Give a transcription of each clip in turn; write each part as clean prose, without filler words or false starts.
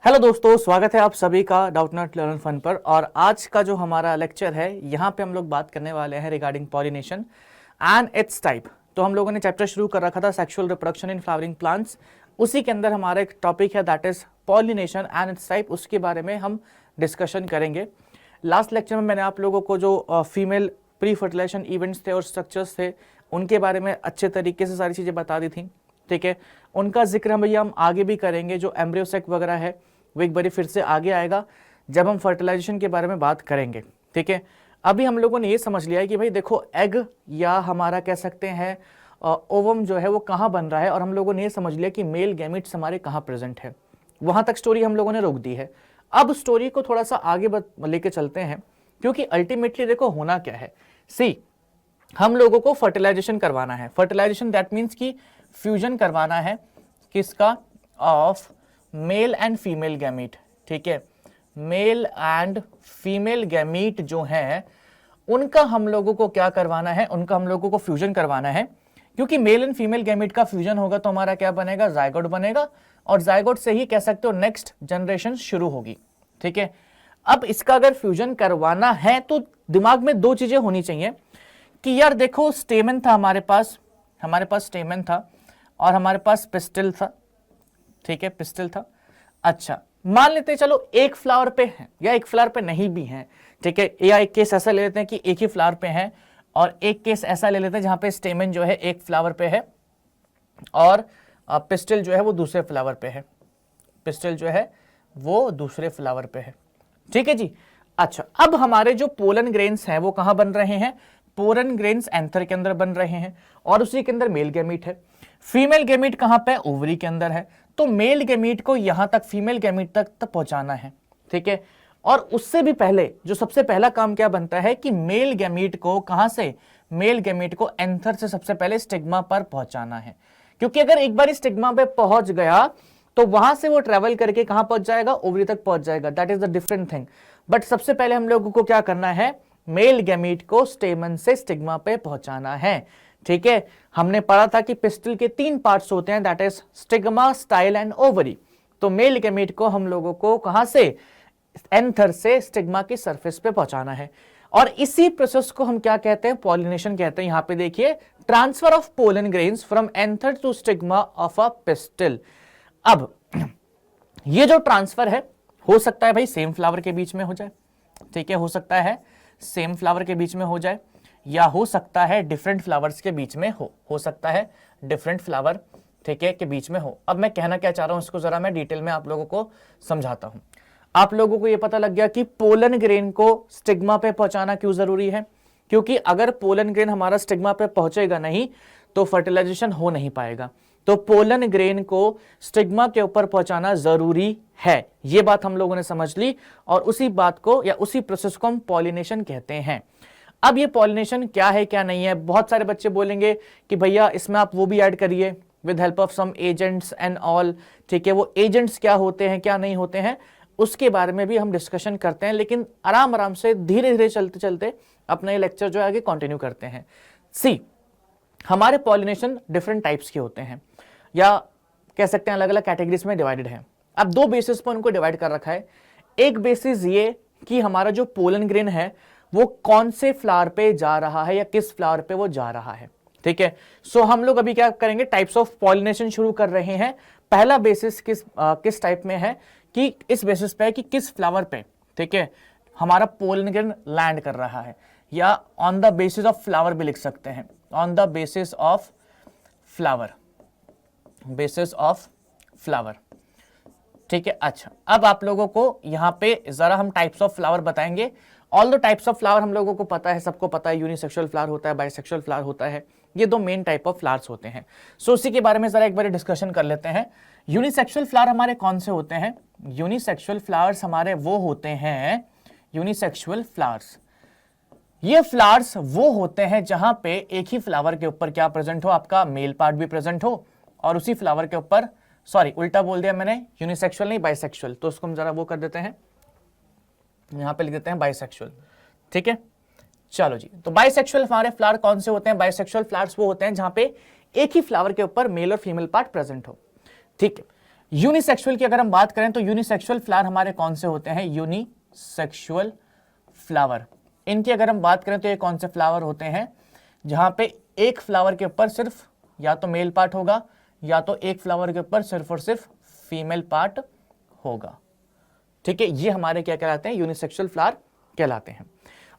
Hello दोस्तों, स्वागत है आप सभी का डाउटनट लर्न फन पर। और आज का जो हमारा लेक्चर है, यहाँ पे हम लोग बात करने वाले हैं regarding pollination and it's type. तो हम लोगों ने चैप्टर शुरू कर रखा था sexual reproduction in flowering plants. उसी के अंदर हमारा एक टॉपिक है that is pollination and it's type. उसके बारे में हम डिस्कशन करेंगे। लास्ट लेक्चर में मैंने आप लोगों को जो फीमेल प्री फर्टिलाइजेशन इवेंट्स थे और स्ट्रक्चर्स थे उनके बारे में अच्छे तरीके से सारी चीज़ें बता दी थी, ठीक है। उनका जिक्र हम आगे भी करेंगे। जो एम्ब्रियो सेक वगैरह है वो एक बार फिर से आगे आएगा जब हम फर्टिलाइजेशन के बारे में बात करेंगे, ठीक है। अभी हम लोगों ने ये समझ लिया है कि भाई देखो, एग या हमारा कह सकते हैं ओवम जो है वो कहाँ बन रहा है, और हम लोगों ने ये समझ लिया कि मेल गैमेट्स हमारे कहाँ प्रेजेंट है। वहां तक स्टोरी हम लोगों ने रोक दी है। अब स्टोरी को थोड़ा सा आगे लेके चलते हैं, क्योंकि अल्टीमेटली देखो होना क्या है। सी, हम लोगों को फर्टिलाइजेशन करवाना है। फर्टिलाइजेशन दैट मीन्स कि फ्यूजन करवाना है किसका, of male and female gamete, ठीक है। मेल एंड फीमेल गैमीट जो है उनका हम लोगों को क्या करवाना है, उनका हम लोगों को फ्यूजन करवाना है। क्योंकि मेल एंड फीमेल गैमीट का फ्यूजन होगा तो हमारा क्या बनेगा, जायगोट बनेगा, और जायगोट से ही कह सकते हो नेक्स्ट जनरेशन शुरू होगी, ठीक है। अब इसका अगर फ्यूजन करवाना है तो दिमाग में दो चीजें होनी चाहिए कि यार देखो, स्टेमन था हमारे पास स्टेमन था और हमारे पास पिस्टिल था, ठीक है, पिस्टिल था। अच्छा, मान लेते हैं चलो एक फ्लावर पे है या एक फ्लावर पे नहीं भी है, ठीक है। या एक केस ऐसा ले लेते हैं कि एक ही फ्लावर पे है, और एक केस ऐसा ले लेते हैं जहां पे स्टेमन जो है एक फ्लावर पे है और पिस्टिल जो है वो दूसरे फ्लावर पे है, पिस्टिल जो है वो दूसरे फ्लावर पे है, ठीक है जी। अच्छा, अब हमारे जो पोलन ग्रेन्स हैं वो कहां बन रहे हैं, पोलन ग्रेन्स एंथर के अंदर बन रहे हैं, और उसी के अंदर मेल गैमीट है। फीमेल गैमीट कहां पे, ओवरी के अंदर है। तो मेल गैमीट को यहां तक, फीमेल गैमीट तक पहुंचाना है, ठीक है। और उससे भी पहले जो सबसे पहला काम क्या बनता है कि मेल गैमीट को कहां से, मेल गैमीट को एंथर से सबसे पहले स्टिग्मा पर पहुंचाना है। क्योंकि अगर एक बार स्टिग्मा पे पहुंच गया तो वहां से वो ट्रेवल करके कहां पहुंच जाएगा, ओवरी तक पहुंच जाएगा। That is the different thing. But सबसे पहले हम लोगों को क्या करना है, मेल गैमीट को स्टेमन से स्टिग्मा पे पहुंचाना है, ठीक है। हमने पढ़ा था कि पिस्टिल के 3 पार्ट्स होते हैं, that is stigma, style and ovary. तो मेल गैमीट को हम लोगों को कहां से, एंथर से स्टिग्मा की सरफेस पे पहुंचाना है। और इसी प्रोसेस को हम क्या कहते हैं, पॉलिनेशन कहते हैं। यहां पे देखिए, transfer of pollen grains from anther to stigma of a pistil. अब ये जो ट्रांसफर है, हो सकता है भाई सेम फ्लावर के बीच में हो जाए, ठीक है, हो सकता है सेम फ्लावर के बीच में हो जाए, या हो सकता है डिफरेंट फ्लावर्स के बीच में हो सकता है डिफरेंट फ्लावर, ठीक है, के बीच में हो। अब मैं कहना क्या चाह रहा हूं, इसको जरा मैं डिटेल में आप लोगों को समझाता हूं। आप लोगों को यह पता लग गया कि पोलन ग्रेन को स्टिग्मा पे पहुंचाना क्यों जरूरी है। क्योंकि अगर पोलन ग्रेन हमारा स्टिग्मा पे पहुंचेगा नहीं तो फर्टिलाइजेशन हो नहीं पाएगा। तो पोलन ग्रेन को स्टिग्मा के ऊपर पहुंचाना जरूरी है, यह बात हम लोगों ने समझ ली। और उसी बात को या उसी प्रोसेस को हम पॉलिनेशन कहते हैं। अब ये पॉलिनेशन क्या है क्या नहीं है, बहुत सारे बच्चे बोलेंगे कि भैया इसमें आप वो भी ऐड करिए with help of some agents and all, ठीक है। वो एजेंट्स क्या होते हैं क्या नहीं होते हैं उसके बारे में भी हम डिस्कशन करते हैं, लेकिन आराम आराम से धीरे धीरे चलते चलते अपना ये लेक्चर जो है आगे कंटिन्यू करते हैं। सी, हमारे पॉलिनेशन डिफरेंट टाइप्स के होते हैं, या कह सकते हैं अलग अलग कैटेगरीज में डिवाइडेड है। अब दो बेसिस पर उनको डिवाइड कर रखा है। एक बेसिस ये कि हमारा जो पोलन ग्रेन है वो कौन से फ्लावर पे जा रहा है या किस फ्लावर पे वो जा रहा है, ठीक है। सो हम लोग अभी क्या करेंगे, टाइप्स ऑफ पॉलिनेशन शुरू कर रहे हैं। पहला बेसिस किस टाइप में है कि इस बेसिस पे है कि किस फ्लावर पे, ठीक है, हमारा पोलन ग्रेन लैंड कर रहा है, या on the basis of flower भी लिख सकते हैं, on the basis of flower, basis of flower, ठीक है। अच्छा, अब आप लोगों को यहां पे जरा हम टाइप्स ऑफ फ्लावर बताएंगे। All the types of flower हम लोगों को पता है, सबको पता है, यूनिसेक्सुअल फ्लावर होता है, बाइसेक्सुअल फ्लावर होता है, ये दो मेन टाइप ऑफ फ्लावर्स होते हैं। सो उसी के बारे में जरा एक बार डिस्कशन कर लेते हैं। यूनिसेक्सुअल फ्लावर हमारे कौन से होते हैं, यूनिसेक्सुअल फ्लावर्स हमारे वो होते हैं, यूनिसेक्सुअल फ्लावर्स, ये फ्लावर्स वो होते हैं जहां पे एक ही फ्लावर के ऊपर क्या प्रेजेंट हो, आपका मेल पार्ट भी प्रेजेंट हो, और उसी फ्लावर के ऊपर, सॉरी उल्टा बोल दिया मैंने, यूनिसेक्सुअल नहीं बाइसेक्सुअल, तो उसको हम जरा वो कर देते हैं, यहां पे लिख देते हैं बाइसेक्सुअल, ठीक है। चलो जी, तो बाइसेक्सुअल हमारे फ्लावर कौन से होते हैं, बाइसेक्सुअल फ्लावर्स वो होते हैं जहां पे एक ही फ्लावर के ऊपर मेल और फीमेल पार्ट प्रेजेंट हो, ठीक है। यूनिसेक्सुअल की अगर हम बात करें तो यूनिसेक्सुअल फ्लावर हमारे कौन से होते हैं, यूनिसेक्सुअल फ्लावर। इनकी अगर हम बात करें तो ये कौन से फ्लावर होते हैं, जहां पे एक फ्लावर के ऊपर सिर्फ या तो मेल पार्ट होगा या तो एक फ्लावर के ऊपर सिर्फ और सिर्फ फीमेल पार्ट होगा। ठीक है, ये हमारे क्या कहलाते हैं, यूनिसेक्सुअल फ्लावर कहलाते हैं।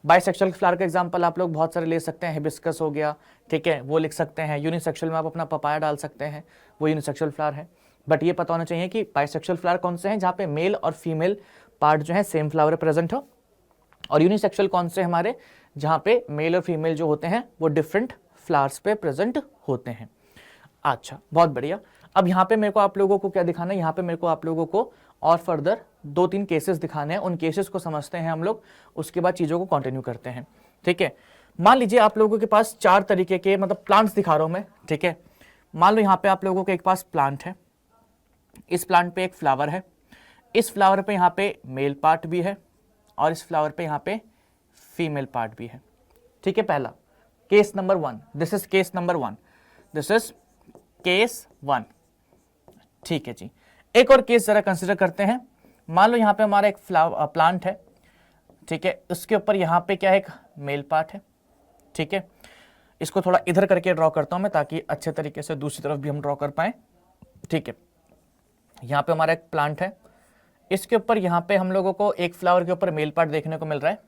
बाइसेक्सुअल फ्लावर का एग्जांपल आप लोग बहुत सारे ले सकते हैं, हिबिस्कस हो गया, ठीक है, वो लिख सकते हैं। यूनिसेक्सुअल में आप अपना पपाया डाल सकते हैं, वो यूनिसेक्सुअल फ्लावर है। बट ये पता होना चाहिए कि बाइसेक्सुअल फ्लावर कौन से हैं, जहां पे मेल और फीमेल पार्ट जो है सेम फ्लावर प्रेजेंट हो, और यूनिसेक्सुअल कौन से हमारे, जहां पे मेल और फीमेल जो होते हैं वो डिफरेंट फ्लावर्स पे प्रेजेंट होते हैं। अच्छा, बहुत बढ़िया। अब यहाँ पे मेरे को आप लोगों को क्या दिखाना है, यहाँ पे मेरे को आप लोगों को और फर्दर 2-3 केसेस दिखाने हैं। उन केसेस को समझते हैं हम लोग, उसके बाद चीजों को कंटिन्यू करते हैं। ठीक है, मान लीजिए आप लोगों के पास 4 तरीके के मतलब प्लांट्स दिखा रहा हूं मैं। ठीक है, मान लो यहाँ पे आप लोगों के एक पास प्लांट है, इस प्लांट पे एक फ्लावर है, इस फ्लावर पे यहाँ पे मेल पार्ट भी है और इस फ्लावर पे यहाँ पे फीमेल पार्ट भी है। ठीक है, पहला case number 1, this is case number 1, this is case 1। ठीक है जी, एक और केस जरा कंसिडर करते हैं। मान लो यहाँ पे हमारा एक प्लांट है, ठीक है, उसके ऊपर यहाँ पे क्या है, एक मेल पार्ट है। ठीक है, इसको थोड़ा इधर करके ड्रॉ करता हूं मैं ताकि अच्छे तरीके से दूसरी तरफ भी हम ड्रॉ कर पाए। ठीक है, यहाँ पे हमारा एक प्लांट है, इसके ऊपर यहाँ पे हम लोगों को एक फ्लावर के ऊपर मेल पार्ट देखने को मिल रहा है,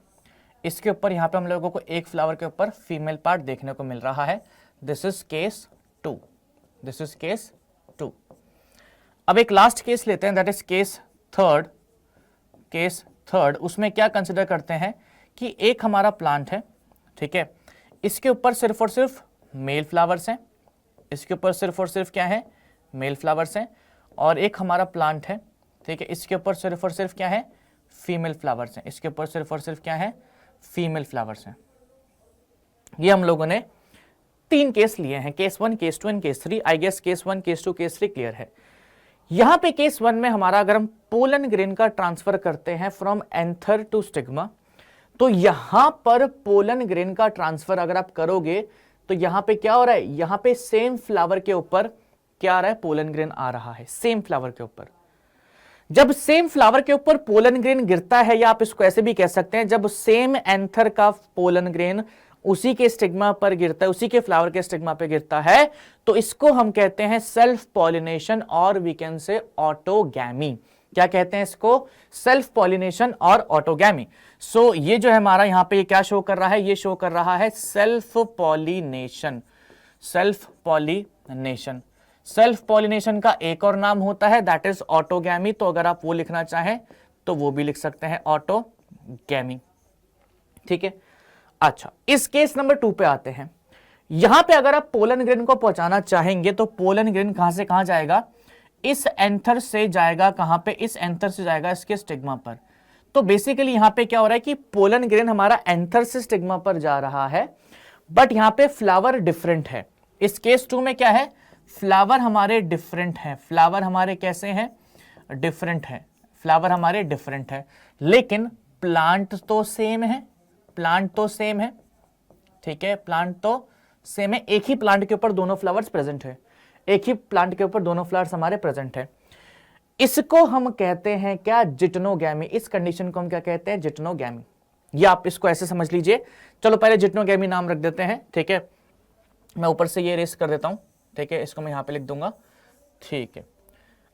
इसके ऊपर यहाँ पे हम लोगों को एक फ्लावर के ऊपर फीमेल पार्ट देखने को मिल रहा है। This is case 2, this is case 2। अब एक लास्ट केस लेते हैं, दैट इज केस 3। केस 3 उसमें क्या कंसिडर करते हैं कि एक हमारा प्लांट है, ठीक है, इसके ऊपर सिर्फ और सिर्फ मेल फ्लावर्स हैं, इसके ऊपर सिर्फ और सिर्फ क्या है, मेल फ्लावर्स हैं, और एक हमारा प्लांट है, ठीक है, इसके ऊपर सिर्फ और सिर्फ क्या है, फीमेल फ्लावर्स हैं, इसके ऊपर सिर्फ और सिर्फ क्या है, फीमेल फ्लावर्स हैं। ये हम लोगों ने 3 केस लिए हैं, case 1, case 2 and case 3। I guess case 1, case 2, case 3 clear है। यहां पे केस 1 में हमारा अगर हम पोलन ग्रेन का ट्रांसफर करते हैं फ्रॉम एंथर टू स्टिग्मा, तो यहां पर पोलन ग्रेन का ट्रांसफर अगर आप करोगे तो यहां पे क्या हो रहा है, यहां पे सेम फ्लावर के ऊपर क्या आ रहा है, पोलन ग्रेन आ रहा है, सेम फ्लावर के ऊपर। जब सेम फ्लावर के ऊपर पोलन ग्रेन गिरता है, या आप इसको ऐसे भी कह सकते हैं, जब सेम एंथर का पोलन ग्रेन उसी के स्टिग्मा पर गिरता है, उसी के फ्लावर के स्टिग्मा पे गिरता है, तो इसको हम कहते हैं सेल्फ पॉलिनेशन, और वी कैन से ऑटोगैमी। क्या कहते हैं इसको, सेल्फ पॉलिनेशन और ऑटोगैमी। सो ये जो है हमारा यहाँ पे ये क्या शो कर रहा है, ये शो कर रहा है self pollination. Self pollination, self pollination का एक और नाम होता है, दैट इज ऑटोगैमी। तो अगर आप वो लिखना चाहें तो वो भी लिख सकते हैं, ऑटोगैमी। ठीक है, अच्छा, इस केस नंबर 2 पे आते हैं। यहां पे अगर आप पोलन ग्रेन को पहुंचाना चाहेंगे तो पोलन ग्रेन कहां से कहां जाएगा, इस एंथर से जाएगा, कहां पे, इस एंथर से जाएगा इसके स्टिग्मा पर। तो बेसिकली यहां पे क्या हो रहा है कि पोलन ग्रेन हमारा एंथर से स्टिग्मा पर जा रहा है, बट यहां पे फ्लावर डिफरेंट है। इस केस 2 में क्या है, फ्लावर हमारे डिफरेंट है, फ्लावर हमारे कैसे हैं, डिफरेंट है, फ्लावर हमारे डिफरेंट है, लेकिन प्लांट तो सेम है, प्लांट तो सेम है। ठीक है, प्लांट तो सेम है, एक ही प्लांट के ऊपर दोनों फ्लावर्स प्रेजेंट है, एक ही प्लांट के ऊपर दोनों फ्लावर्स हमारे प्रेजेंट है। इसको हम कहते हैं क्या, जिटनोगैमी। इस कंडीशन को हम क्या कहते हैं, जिटनोगैमी। ये आप इसको ऐसे समझ लीजिए। चलो पहले जिटनोगैमी नाम रख देते हैं। ठीक है, मैं ऊपर से ये रेस कर देता हूं, ठीक है, इसको मैं यहां पे लिख दूंगा। ठीक है,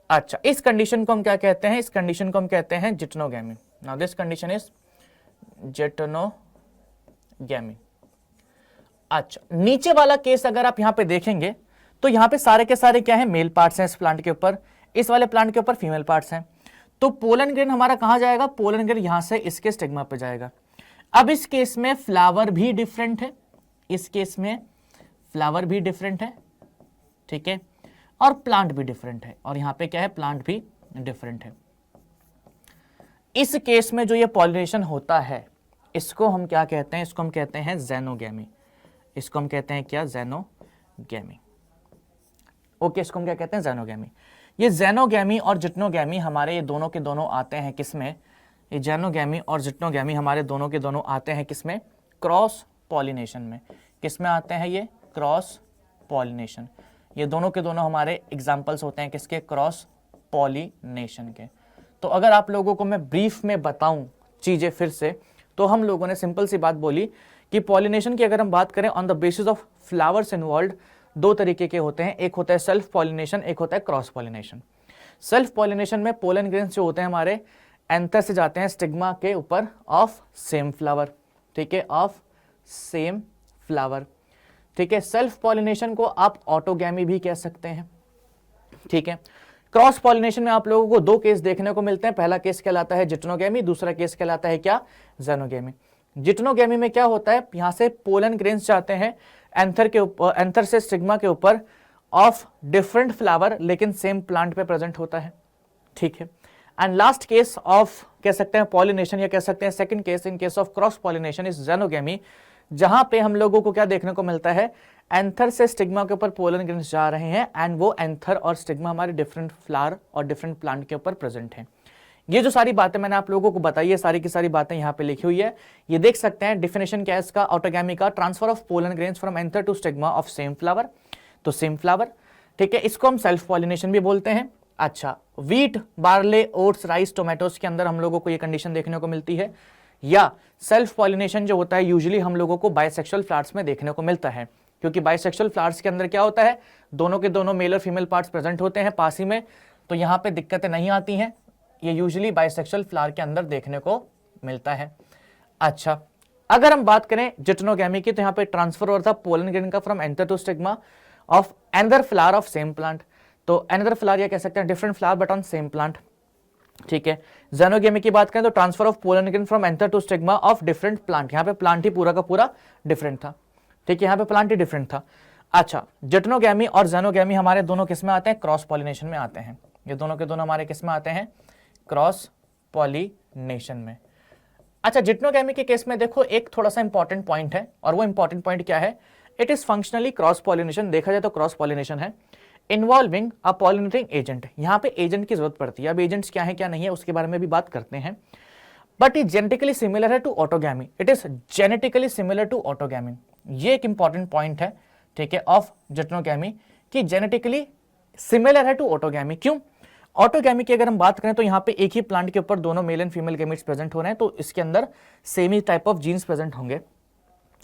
अच्छा, इस कंडीशन को हम क्या कहते हैं, इस कंडीशन को हम कहते हैं geitonogamy. Now this condition is geitonogamy. अच्छा, नीचे वाला केस अगर आप यहां पे देखेंगे तो यहां पे सारे के सारे क्या है, मेल पार्ट्स हैं इस प्लांट के ऊपर, इस वाले प्लांट के ऊपर फीमेल पार्ट्स हैं। तो पोलन ग्रेन हमारा कहां जाएगा, पोलन ग्रेन यहां से इसके स्टिग्मा पे जाएगा। अब इस केस में फ्लावर भी डिफरेंट है, इस केस में फ्लावर भी डिफरेंट है, ठीक है, और प्लांट भी डिफरेंट है, और यहां पे क्या है, प्लांट भी डिफरेंट है। इस केस में जो ये पॉलिनेशन होता है, इसको हम क्या कहते हैं, इसको हम कहते हैं ज़ेनोगैमी। इसको हम कहते हैं क्या, ज़ेनोगैमी। ओके, इसको हम क्या कहते हैं, ज़ेनोगैमी। ये ज़ेनोगैमी और जिटनोगैमी हमारे ये दोनों के दोनों आते हैं किसमें, ये ज़ेनोगैमी और जिटनोगैमी हमारे दोनों के दोनों आते हैं किसमें, क्रॉस पॉलिनेशन में। किसमें आते हैं ये, क्रॉस पॉलिनेशन। ये दोनों के दोनों हमारे एग्जाम्पल्स होते हैं किसके, क्रॉस पॉलिनेशन के। तो अगर आप लोगों को मैं ब्रीफ में बताऊं चीजें फिर से, तो हम लोगों ने सिंपल सी बात बोली कि पॉलिनेशन की अगर हम बात करें on the basis of flowers involved, दो तरीके के होते हैं, एक होता है सेल्फ पॉलिनेशन, एक होता है क्रॉस पॉलिनेशन। सेल्फ पॉलिनेशन में पोलन ग्रेन्स जो होते हैं हमारे एंथर से जाते हैं स्टिग्मा के ऊपर ऑफ सेम फ्लावर, ठीक है, ऑफ सेम फ्लावर, ठीक है। सेल्फ पॉलिनेशन को आप ऑटोगैमी भी कह सकते हैं, ठीक है। क्रॉस पॉलिनेशन में आप लोगों को दो केस देखने को मिलते हैं, पहला केस कहलाता है जिटनोगैमी, दूसरा केस कहलाता है क्या, जेनोगैमी। जिटनोगैमी में क्या होता है, यहां से पोलन ग्रेन्स जाते हैं एंथर के ऊपर, एंथर से स्टिग्मा के ऊपर ऑफ डिफरेंट फ्लावर, लेकिन सेम प्लांट पे प्रेजेंट होता है, ठीक है। एंड लास्ट केस ऑफ कह सकते हैं पॉलिनेशन, या कह सकते हैं second case in case of cross pollination is xenogamy, जहां पे हम लोगों को क्या देखने को मिलता है, एंथर से स्टिग्मा के ऊपर पोलन ग्रेन्स जा रहे हैं एंड वो एंथर और स्टिग्मा हमारे डिफरेंट फ्लावर और डिफरेंट प्लांट के ऊपर प्रेजेंट हैं। ये जो सारी बातें मैंने आप लोगों को बताई है, सारी की सारी बातें यहाँ पे लिखी हुई है, ये देख सकते हैं। डेफिनेशन क्या है इसका, ऑटोगैमी का, transfer of pollen grains from anther to stigma of same flower, तो सेम फ्लावर, ठीक है। इसको हम सेल्फ पॉलिनेशन भी बोलते हैं। अच्छा, wheat, barley, oats, rice, tomatoes के अंदर हम लोगों को ये कंडीशन देखने को मिलती है। या सेल्फ पॉलिनेशन जो होता है यूजुअली हम लोगों को बाइसेक्सुअल फ्लावर्स में देखने को मिलता है, क्योंकि बाइसेक्सुअल फ्लावर्स के अंदर क्या होता है, दोनों के दोनों मेल और फीमेल पार्ट्स प्रेजेंट होते हैं पास ही में, तो यहाँ पे दिक्कतें नहीं आती हैं। ये यूजुअली बाइसेक्सुअल फ्लावर के अंदर देखने को मिलता है। अच्छा, अगर हम बात करें जिटनोगैमी की, तो यहाँ पे ट्रांसफर हो रहा था पोलन ग्रेन का from anther to stigma of another flower of same plant, तो अनदर फ्लावर या कह सकते हैं different flower but on same plant, ठीक है। जेनोगैमी की बात करें तो transfer of pollen grain from anther to stigma of different plant, यहाँ पे प्लांट ही पूरा का पूरा डिफरेंट था, ठीक है, यहाँ पे प्लांट ही डिफरेंट था। अच्छा, जिटनोगैमी और जेनोगैमी हमारे दोनों किस में आते हैं, क्रॉस पॉलिनेशन में आते हैं। ये दोनों के दोनों हमारे किस में आते हैं, क्रॉस पॉलिनेशन में। अच्छा, जिटनोगैमी के केस में देखो एक थोड़ा सा इंपॉर्टेंट पॉइंट है, और वो इंपॉर्टेंट पॉइंट क्या है, it is functionally cross pollination, देखा जाए तो क्रॉस पॉलिनेशन है, इन्वॉल्विंग अ पॉलिनेटिंग एजेंट। यहां पे एजेंट की जरूरत पड़ती है, अब एजेंट्स क्या है क्या नहीं है उसके बारे में भी बात करते हैं, बट इट जेनेटिकली सिमिलर है to autogamy, it is genetically similar to autogamy. ये एक इंपॉर्टेंट पॉइंट है, ठीक है, ऑफ जिटनोगैमी, कि जेनेटिकली सिमिलर है टू ऑटोगैमी। क्यों, ऑटोगैमी की अगर हम बात करें तो यहाँ पे एक ही प्लांट के ऊपर दोनों male and female gametes present हो रहे हैं, तो इसके अंदर same he type of genes present होंगे।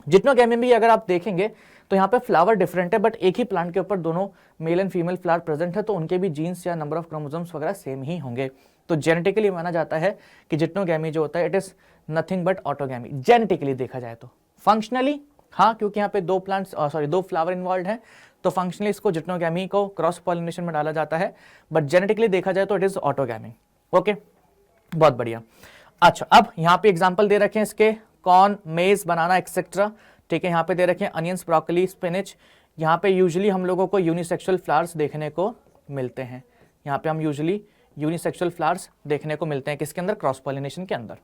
जिटनोगैमी में अगर आप देखेंगे तो यहाँ पे फ्लावर डिफरेंट है, बट एक ही प्लांट के ऊपर दोनों male and female flower present है, तो उनके भी जीन्स या नंबर ऑफ क्रोमोसोम्स वगैरह सेम ही होंगे। तो जेनेटिकली माना जाता है कि जिटनोगैमी जो होता है it is nothing but autogamy, genetically देखा जाए तो। फंक्शनली हाँ, क्योंकि यहाँ पे दो फ्लावर इन्वॉल्व है, तो फंक्शनली इसको जिटनोगैमी को क्रॉस पॉलिनेशन में डाला जाता है, बट जेनेटिकली देखा जाए तो इट इज ऑटोगैमी। ओके, बहुत बढ़िया। अच्छा, अब यहाँ पे एग्जांपल दे रखे हैं इसके, कॉर्न, मेज, बनाना एक्सेट्रा, ठीक है। यहाँ पे दे रखे हैं अनियंस, ब्रोकली, स्पिनच। यहाँ पे यूजुअली हम लोगों को यूनिसेक्सुअल फ्लावर्स देखने को मिलते हैं, यहाँ पे हम यूजुअली यूनिसेक्सुअल फ्लावर्स देखने को मिलते हैं किसके अंदर, क्रॉस पॉलिनेशन के अंदर।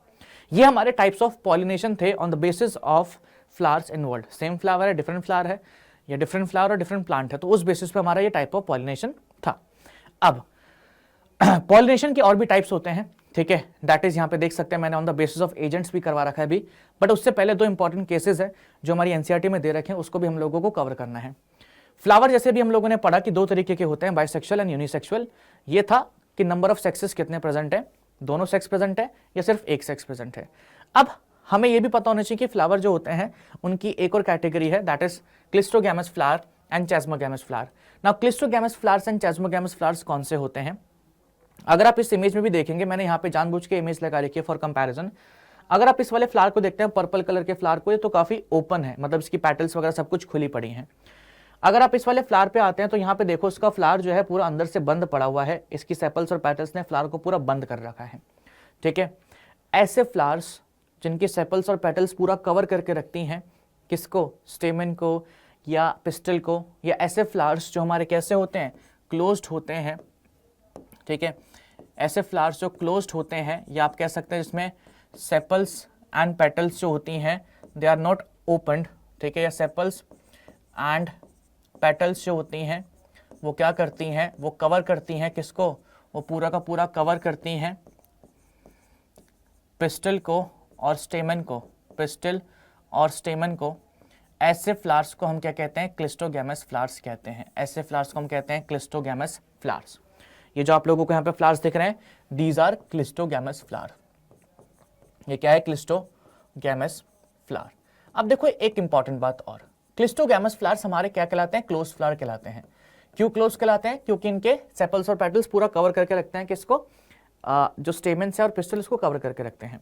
ये हमारे टाइप्स ऑफ पॉलिनेशन थे on the basis of flowers involve, same flower है, डिफरेंट फ्लावर है, या डिफरेंट फ्लावर और डिफरेंट प्लांट है, तो उस बेसिस पे हमारा ये टाइप ऑफ पॉलिनेशन था। अब पॉलिनेशन के और भी टाइप्स होते हैं, ठीक है, दैट इज यहाँ पे देख सकते हैं मैंने on the basis of agents भी करवा रखा है अभी, बट उससे पहले दो इंपॉर्टेंट केसेस है जो हमारी एनसीईआरटी में दे रखे हैं, उसको भी हम लोगों को कवर करना है। फ्लावर जैसे भी हम लोगों ने पढ़ा कि दो तरीके के होते हैं, बाइसेक्सुअल एंड यूनिसेक्सुअल। ये था कि नंबर ऑफ सेक्सेस कितने प्रेजेंट है, दोनों सेक्स प्रेजेंट है या सिर्फ एक सेक्स प्रेजेंट है। अब हमें यह भी पता होना चाहिए कि फ्लावर जो होते हैं उनकी एक और कैटेगरी है, that is cleistogamous flower and chasmogamous flower. Now cleistogamous flowers and chasmogamous flowers कौन से होते हैं, अगर आप इस इमेज में भी देखेंगे, मैंने यहाँ पे जानबूझ के इमेज लगा रखी है फॉर कंपैरिजन। अगर आप इस वाले फ्लावर को देखते हैं, पर्पल कलर के फ्लावर को, ये तो काफी ओपन है, मतलब इसकी पेटल्स वगैरह सब कुछ खुली पड़ी हैं। अगर आप इस वाले फ्लावर पे आते हैं तो यहाँ पे देखो इसका फ्लावर जो है पूरा अंदर से बंद पड़ा हुआ है, इसकी सेपल्स और पेटल्स ने फ्लावर को पूरा बंद कर रखा है, ठीक है। ऐसे फ्लावर्स जिनकी सेपल्स और पेटल्स पूरा कवर करके रखती हैं किसको, स्टेमन को या पिस्टल को, या ऐसे फ्लावर्स जो हमारे कैसे होते हैं, क्लोज्ड होते हैं, ठीक है। ऐसे फ्लावर्स जो क्लोज्ड होते हैं, या आप कह सकते हैं जिसमें सेपल्स एंड पेटल्स जो होती हैं दे आर नॉट ओपन्ड, ठीक है, या सेपल्स एंड पेटल्स जो होती हैं वो क्या करती हैं, वो कवर करती हैं किसको, वो पूरा का पूरा कवर करती हैं पिस्टल को और स्टेमन को, पिस्टल और स्टेमन को। ऐसे फ्लावर्स को हम क्या कहते हैं, क्लिस्टोगैमस फ्लावर्स कहते हैं। ऐसे फ्लावर्स को हम कहते हैं क्लिस्टोगैमस फ्लावर्स। ये जो आप लोगों को यहाँ पे फ्लावर्स दिख रहे हैं, दीज आर क्लिस्टोगैमस फ्लावर। ये क्या है? Cleistogamous flower. अब देखो एक इंपॉर्टेंट बात और, क्लिस्टोगैमस फ्लावर्स हमारे क्या कहलाते हैं? क्लोज फ्लावर कहलाते हैं। क्यों क्लोज कहलाते हैं? क्योंकि इनके सेपल्स और पेटल्स पूरा कवर करके रखते हैं किसको? जो स्टेमेंस है और पिस्टल उसको कवर करके रखते हैं।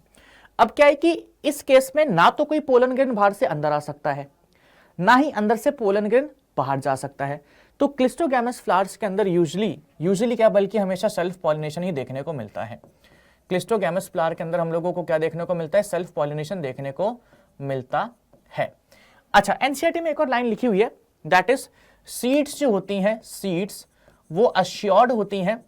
अब क्या है कि इस केस में ना तो कोई पोलन ग्रेन बाहर से अंदर आ सकता है, ना ही अंदर से पोलन ग्रेन बाहर जा सकता है। तो क्लिस्टोगैमस फ्लावर्स के अंदर यूजुअली क्या, बल्कि हमेशा सेल्फ पॉलिनेशन ही देखने को मिलता है। क्लिस्टोगैमस फ्लावर के अंदर हम लोगों को क्या देखने को मिलता है? सेल्फ पॉलिनेशन देखने को मिलता है। अच्छा, एनसीईआरटी में एक और लाइन लिखी हुई है, दैट इज सीड्स जो होती हैं, सीड्स वो अश्योर्ड होती हैं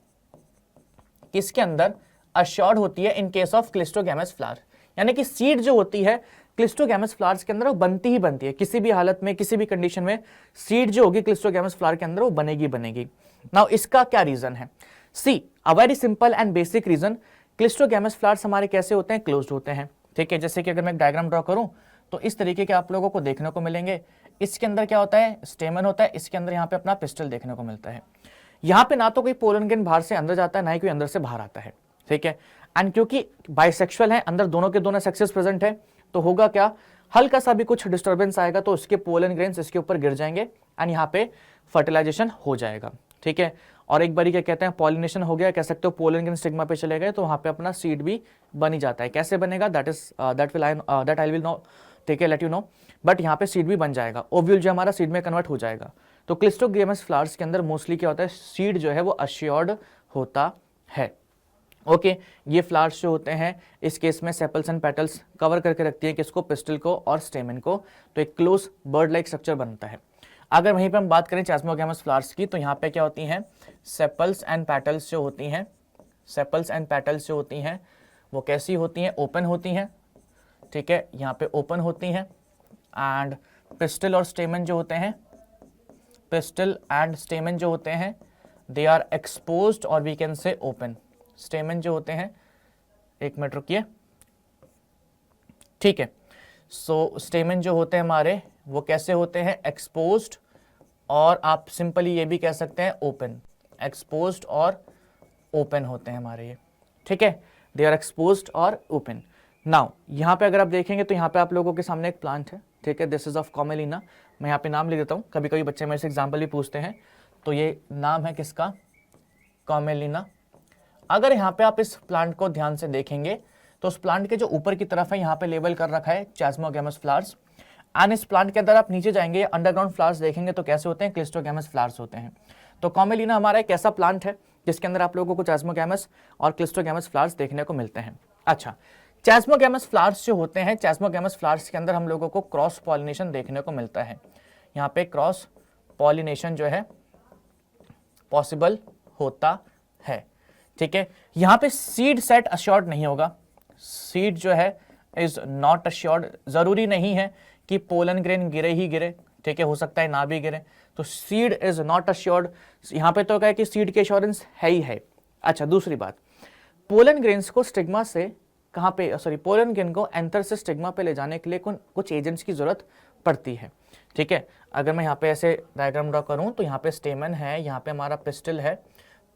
किसके अंदर? अश्योर्ड होती है इन केस ऑफ क्लिस्टोगैमस फ्लावर। यानी कि सीड जो होती है क्लिस्टोगैमस फ्लावर्स के अंदर वो बनती ही बनती है, किसी भी हालत में, किसी भी कंडीशन में सीड जो होगी क्लिस्टोगैमस फ्लावर के अंदर वो बनेगी। नाउ इसका क्या रीजन है? See a very simple and basic reason, cleistogamous flowers हमारे कैसे होते हैं? क्लोज्ड होते हैं। ठीक है, जैसे कि अगर मैं एक डायग्राम ड्रॉ करूं तो इस तरीके के आप लोगों को देखने को मिलेंगे। इसके अंदर क्या होता है? स्टेमन होता है, इसके अंदर यहाँ पे अपना पिस्टल देखने को मिलता है। यहाँ पे ना तो कोई पोलन ग्रेन बाहर से अंदर जाता है, ना ही कोई अंदर से बाहर आता है। ठीक है, एंड क्योंकि बाइसेक्सुअल है, अंदर दोनों के दोनों सेक्सेस प्रेजेंट है, तो होगा क्या? हल्का सा भी कुछ डिस्टर्बेंस आएगा तो इसके पोलन ग्रेन्स इसके ऊपर गिर जाएंगे एंड यहाँ पे फर्टिलाइजेशन हो जाएगा। ठीक है, और एक बारी क्या कहते हैं? पॉलिनेशन हो गया, कह सकते हो पोलन ग्रेन स्टिग्मा पे चले गए तो वहां पे अपना सीड भी बन ही जाता है। कैसे बनेगा? दैट आई विल नो, ठीक है, लेट यू नो, बट यहाँ पे सीड भी बन जाएगा, ओव्यूल जो हमारा सीड में कन्वर्ट हो जाएगा। तो क्लिस्टोगैमस फ्लावर्स के अंदर मोस्टली क्या होता है? सीड जो है वो अश्योर्ड होता है। ओके, ये फ्लावर्स जो होते हैं इस केस में सेपल्स एंड पेटल्स कवर करके रखती है किसको? पिस्टल को और स्टेमन को। तो एक क्लोज बर्ड लाइक स्ट्रक्चर बनता है। अगर वहीं पे हम बात करें चैस्मोगैमस फ्लावर्स की, तो यहाँ पे क्या होती हैं? सेपल्स एंड पेटल्स जो होती हैं, सेपल्स एंड पेटल्स जो होती हैं वो कैसी होती हैं? ओपन होती हैं। ठीक है, यहाँ पे ओपन होती हैं। एंड पिस्टल और स्टेमन जो होते हैं, पिस्टल एंड स्टेमन जो होते हैं, दे आर एक्सपोज्ड और we can say open. Stamen जो होते हैं, एक मिनट रुकिए, ठीक है, सो स्टेमन जो होते हैं हमारे वो कैसे होते हैं? एक्सपोज्ड, और आप सिंपली ये भी कह सकते हैं ओपन। एक्सपोज्ड और ओपन होते हैं हमारे ये। ठीक है, दे आर एक्सपोज्ड और ओपन। नाउ यहाँ पे अगर आप देखेंगे तो यहाँ पे आप लोगों के सामने एक प्लांट है। ठीक है, दिस इज ऑफ कॉमेलिना। मैं यहाँ पे नाम लिख देता हूँ, कभी कभी बच्चे मेरे से एग्जाम्पल भी पूछते हैं। तो ये नाम है किसका? कॉमेलिना। अगर यहाँ पे आप इस प्लांट को ध्यान से देखेंगे तो उस प्लांट के जो ऊपर की तरफ है यहाँ पे लेबल कर रखा है चैस्मोगैमस फ्लावर्स, एंड इस प्लांट के अंदर आप नीचे जाएंगे अंडरग्राउंड फ्लावर्स देखेंगे तो कैसे होते हैं? क्लिस्टोगैमस फ्लावर्स होते हैं। तो कॉमेलिना हमारा एक ऐसा प्लांट है जिसके अंदर आप लोगों को चैस्मोगैमस और क्लिस्टोगैमस फ्लावर्स देखने को मिलते हैं। अच्छा, चैस्मोगैमस फ्लावर्स जो होते हैं, चैस्मोगैमस फ्लावर्स के अंदर हम लोगों को क्रॉस पॉलिनेशन देखने को मिलता है। यहाँ पे क्रॉस पॉलिनेशन जो है पॉसिबल होता है। ठीक है, यहाँ पे सीड सेट अश्योर्ड नहीं होगा। सीड जो है इज नॉट अश्योर्ड। जरूरी नहीं है कि पोलन ग्रेन गिरे ही गिरे, ठीक है, हो सकता है ना भी गिरे। तो सीड इज नॉट अश्योर्ड, यहाँ पे तो क्या है कि सीड की एश्योरेंस है ही है। अच्छा, दूसरी बात, पोलन ग्रेन्स को स्टिग्मा से कहाँ पे, सॉरी, पोलन ग्रेन को एंथर से स्टिग्मा पे ले जाने के लिए कुछ एजेंट्स की जरूरत पड़ती है। ठीक है, अगर मैं यहाँ पे ऐसे डायग्राम ड्रॉ करूँ तो यहाँ पे स्टेमन है, यहाँ पे हमारा पिस्टल है।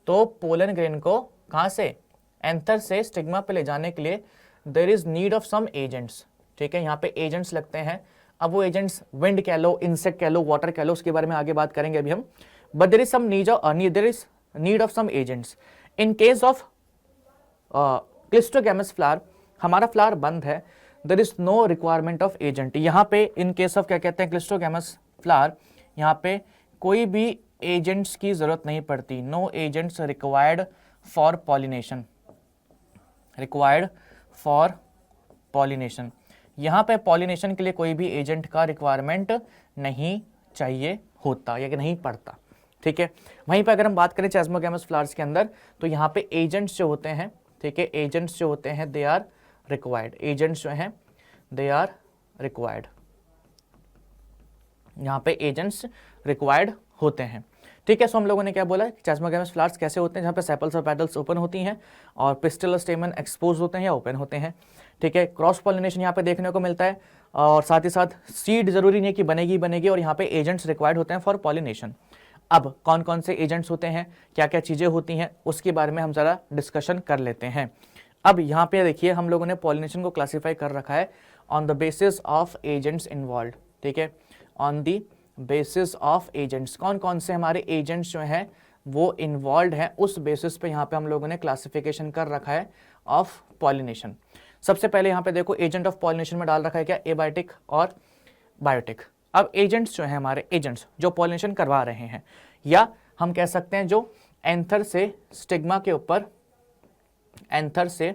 तो पोलन ग्रेन को कहाँ से? एंथर से स्टिग्मा पे ले जाने के लिए there is need of some agents. ठीक है, यहाँ पे एजेंट्स लगते हैं। अब वो एजेंट्स विंड कह लो, इंसेक्ट कह लो, वाटर कह लो, उसके बारे में आगे बात करेंगे अभी हम। But there is need of some agents. In case of cleistogamous flower, हमारा फ्लावर बंद है, there is no requirement of agent. यहाँ पे इन केस ऑफ क्या कहते हैं? क्लिस्टोगैमस फ्लावर, यहाँ पे कोई भी एजेंट्स की जरूरत नहीं पड़ती। No agents required for pollination, required for pollination. यहाँ पे पॉलिनेशन के लिए कोई भी एजेंट का रिक्वायरमेंट नहीं चाहिए होता या कि नहीं पड़ता। ठीक है, वहीं पे अगर हम बात करें चैस्मोगैमस फ्लावर्स के अंदर तो यहाँ पे एजेंट्स जो होते हैं, ठीक है, एजेंट्स जो होते हैं दे आर रिक्वायर्ड। एजेंट्स जो हैं दे आर रिक्वायर्ड, यहाँ पे एजेंट्स रिक्वायर्ड होते हैं। ठीक है, सो हम लोगों ने क्या बोला? चैस्मोगैमस फ्लावर्स कैसे होते हैं? जहाँ पे सेपल्स और पेटल्स ओपन होती हैं और पिस्टल और स्टेमन एक्सपोज होते हैं या ओपन होते हैं। ठीक है, क्रॉस पॉलिनेशन यहाँ पे देखने को मिलता है, और साथ ही साथ सीड जरूरी नहीं है कि बनेगी और यहाँ पे एजेंट्स रिक्वायर्ड होते हैं फॉर पॉलिनेशन। अब कौन कौन से एजेंट्स होते हैं, क्या क्या चीज़ें होती हैं, उसके बारे में हम ज़रा डिस्कशन कर लेते हैं। अब यहाँ पे देखिए हम लोगों ने पॉलिनेशन को क्लासीफाई कर रखा है on the basis of agents involve, ठीक है, on the basis of agents, कौन कौन से हमारे एजेंट्स जो हैं वो इन्वॉल्व हैं, उस बेसिस पे यहाँ पे हम लोगों ने क्लासिफिकेशन कर रखा है ऑफ पॉलिनेशन। सबसे पहले यहाँ पे देखो एजेंट ऑफ पॉलिनेशन में डाल रखा है क्या, एबायोटिक और बायोटिक। अब एजेंट्स जो हैं हमारे, एजेंट्स जो पॉलिनेशन करवा रहे हैं, या हम कह सकते हैं जो एंथर से स्टिग्मा के ऊपर, एंथर से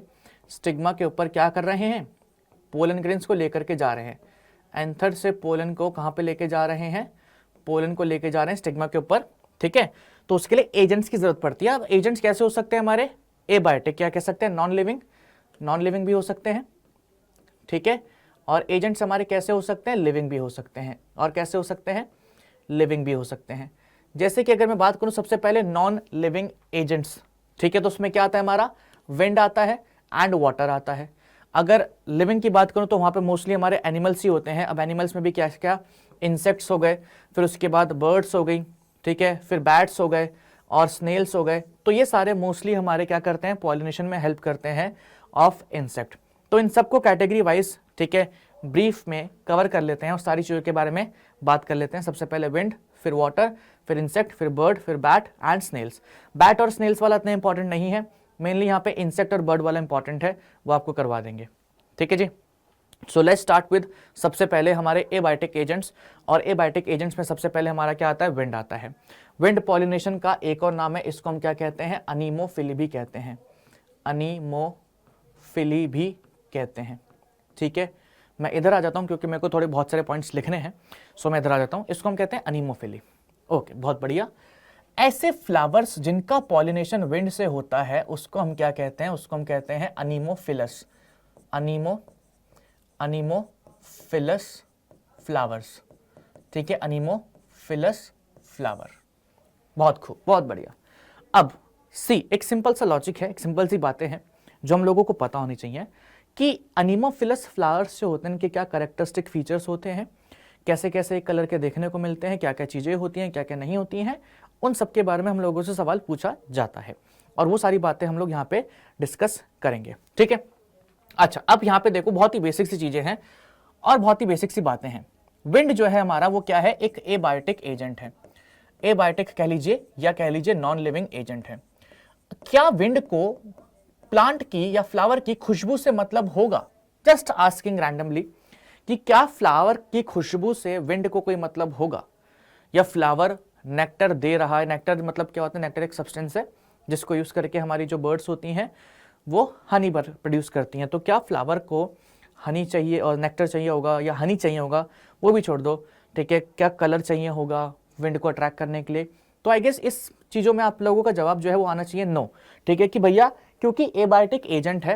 स्टिग्मा के ऊपर क्या कर रहे हैं, पोलन ग्रेन्स को लेकर के जा रहे हैं। एंथर से पोलन को कहाँ पे लेके जा रहे हैं, पोलन को लेके जा रहे हैं स्टिग्मा के ऊपर, ठीक है। तो उसके लिए एजेंट्स की जरूरत पड़ती है। अब एजेंट्स कैसे हो सकते हैं हमारे, एबायोटिक, क्या कह सकते हैं, नॉन लिविंग, नॉन लिविंग भी हो सकते हैं, ठीक है। और एजेंट्स हमारे कैसे हो सकते हैं, लिविंग भी हो सकते हैं, और कैसे हो सकते हैं, लिविंग भी हो सकते हैं। जैसे कि अगर मैं बात करूं सबसे पहले नॉन लिविंग एजेंट्स, ठीक है, तो उसमें क्या आता है हमारा, विंड आता है एंड वाटर आता है। अगर लिविंग की बात करूं तो वहां पे मोस्टली हमारे एनिमल्स ही होते हैं। अब एनिमल्स में भी क्या क्या, इंसेक्ट्स हो गए, फिर उसके बाद बर्ड्स हो गई, ठीक है, फिर बैट्स हो गए और स्नेल्स हो गए। तो ये सारे मोस्टली हमारे क्या करते हैं, पॉलिनेशन में हेल्प करते हैं ऑफ इंसेक्ट। तो इन सबको कैटेगरी वाइज, ठीक है, ब्रीफ में कवर कर लेते हैं और सारी चीज़ों के बारे में बात कर लेते हैं। सबसे पहले विंड, फिर वाटर, फिर इंसेक्ट, फिर बर्ड, फिर बैट एंड स्नेल्स। बैट और स्नेल्स वाला इतना इंपॉर्टेंट नहीं है, मेनली यहाँ पे इंसेक्ट और बर्ड वाला इंपॉर्टेंट है, वो आपको करवा देंगे, ठीक है जी। सो लेट्स स्टार्ट विद सबसे पहले हमारे एबायोटिक एजेंट्स। और एबायोटिक एजेंट्स में सबसे पहले हमारा क्या आता है, विंड आता है। विंड पॉलिनेशन का एक और नाम है, इसको हम क्या कहते हैं, अनीमोफिली भी कहते हैं, अनीमोफिली भी कहते हैं, ठीक है। मैं इधर आ जाता हूं क्योंकि मेरे को थोड़े बहुत सारे पॉइंट्स लिखने हैं, सो मैं इधर आ जाता हूं। इसको हम कहते हैं अनीमोफिली, ओके, बहुत बढ़िया। ऐसे फ्लावर्स जिनका पॉलिनेशन विंड से होता है उसको हम क्या कहते हैं, उसको हम कहते हैं अनीमोफिलस, अनीमोफिलस फ्लावर्स, ठीक है, अनीमोफिलस फ्लावर। बहुत खूब, बहुत बढ़िया। अब सी, एक सिंपल सा लॉजिक है, एक सिंपल सी बातें हैं जो हम लोगों को पता होनी चाहिए कि अनीमोफिलस फ्लावर्स जो होते हैं इनके क्या कैरेक्टरिस्टिक फीचर्स होते हैं, कैसे कैसे कलर के देखने को मिलते हैं, क्या क्या चीज़ें होती हैं, क्या क्या नहीं होती हैं, उन सब के बारे में हम लोगों से सवाल पूछा जाता है और वो सारी बातें हम लोग यहाँ पे डिस्कस करेंगे, ठीक है। अच्छा, अब यहाँ पे देखो बहुत ही बेसिक सी चीज़ें हैं और बहुत ही बेसिक सी बातें हैं। विंड जो है हमारा वो क्या है, एक एबायोटिक एजेंट है, एबायोटिक कह लीजिए या कह लीजिए नॉन लिविंग एजेंट है। क्या विंड को प्लांट की या फ्लावर की खुशबू से मतलब होगा, जस्ट आस्किंग रैंडमली, कि क्या फ्लावर की खुशबू से विंड को कोई मतलब होगा, या फ्लावर नेक्टर दे रहा है। नेक्टर मतलब क्या होता है, नेक्टर एक सब्सटेंस है जिसको यूज करके हमारी जो बर्ड्स होती हैं वो हनी प्रोड्यूस करती हैं। तो क्या फ्लावर को हनी चाहिए और नेक्टर चाहिए होगा, या हनी चाहिए होगा, वो भी छोड़ दो, ठीक है। क्या कलर चाहिए होगा विंड को अट्रैक्ट करने के लिए, तो आई गेस इस चीज़ों में आप लोगों का जवाब जो है वो आना चाहिए नो, ठीक है, कि भैया क्योंकि एबायोटिक एजेंट है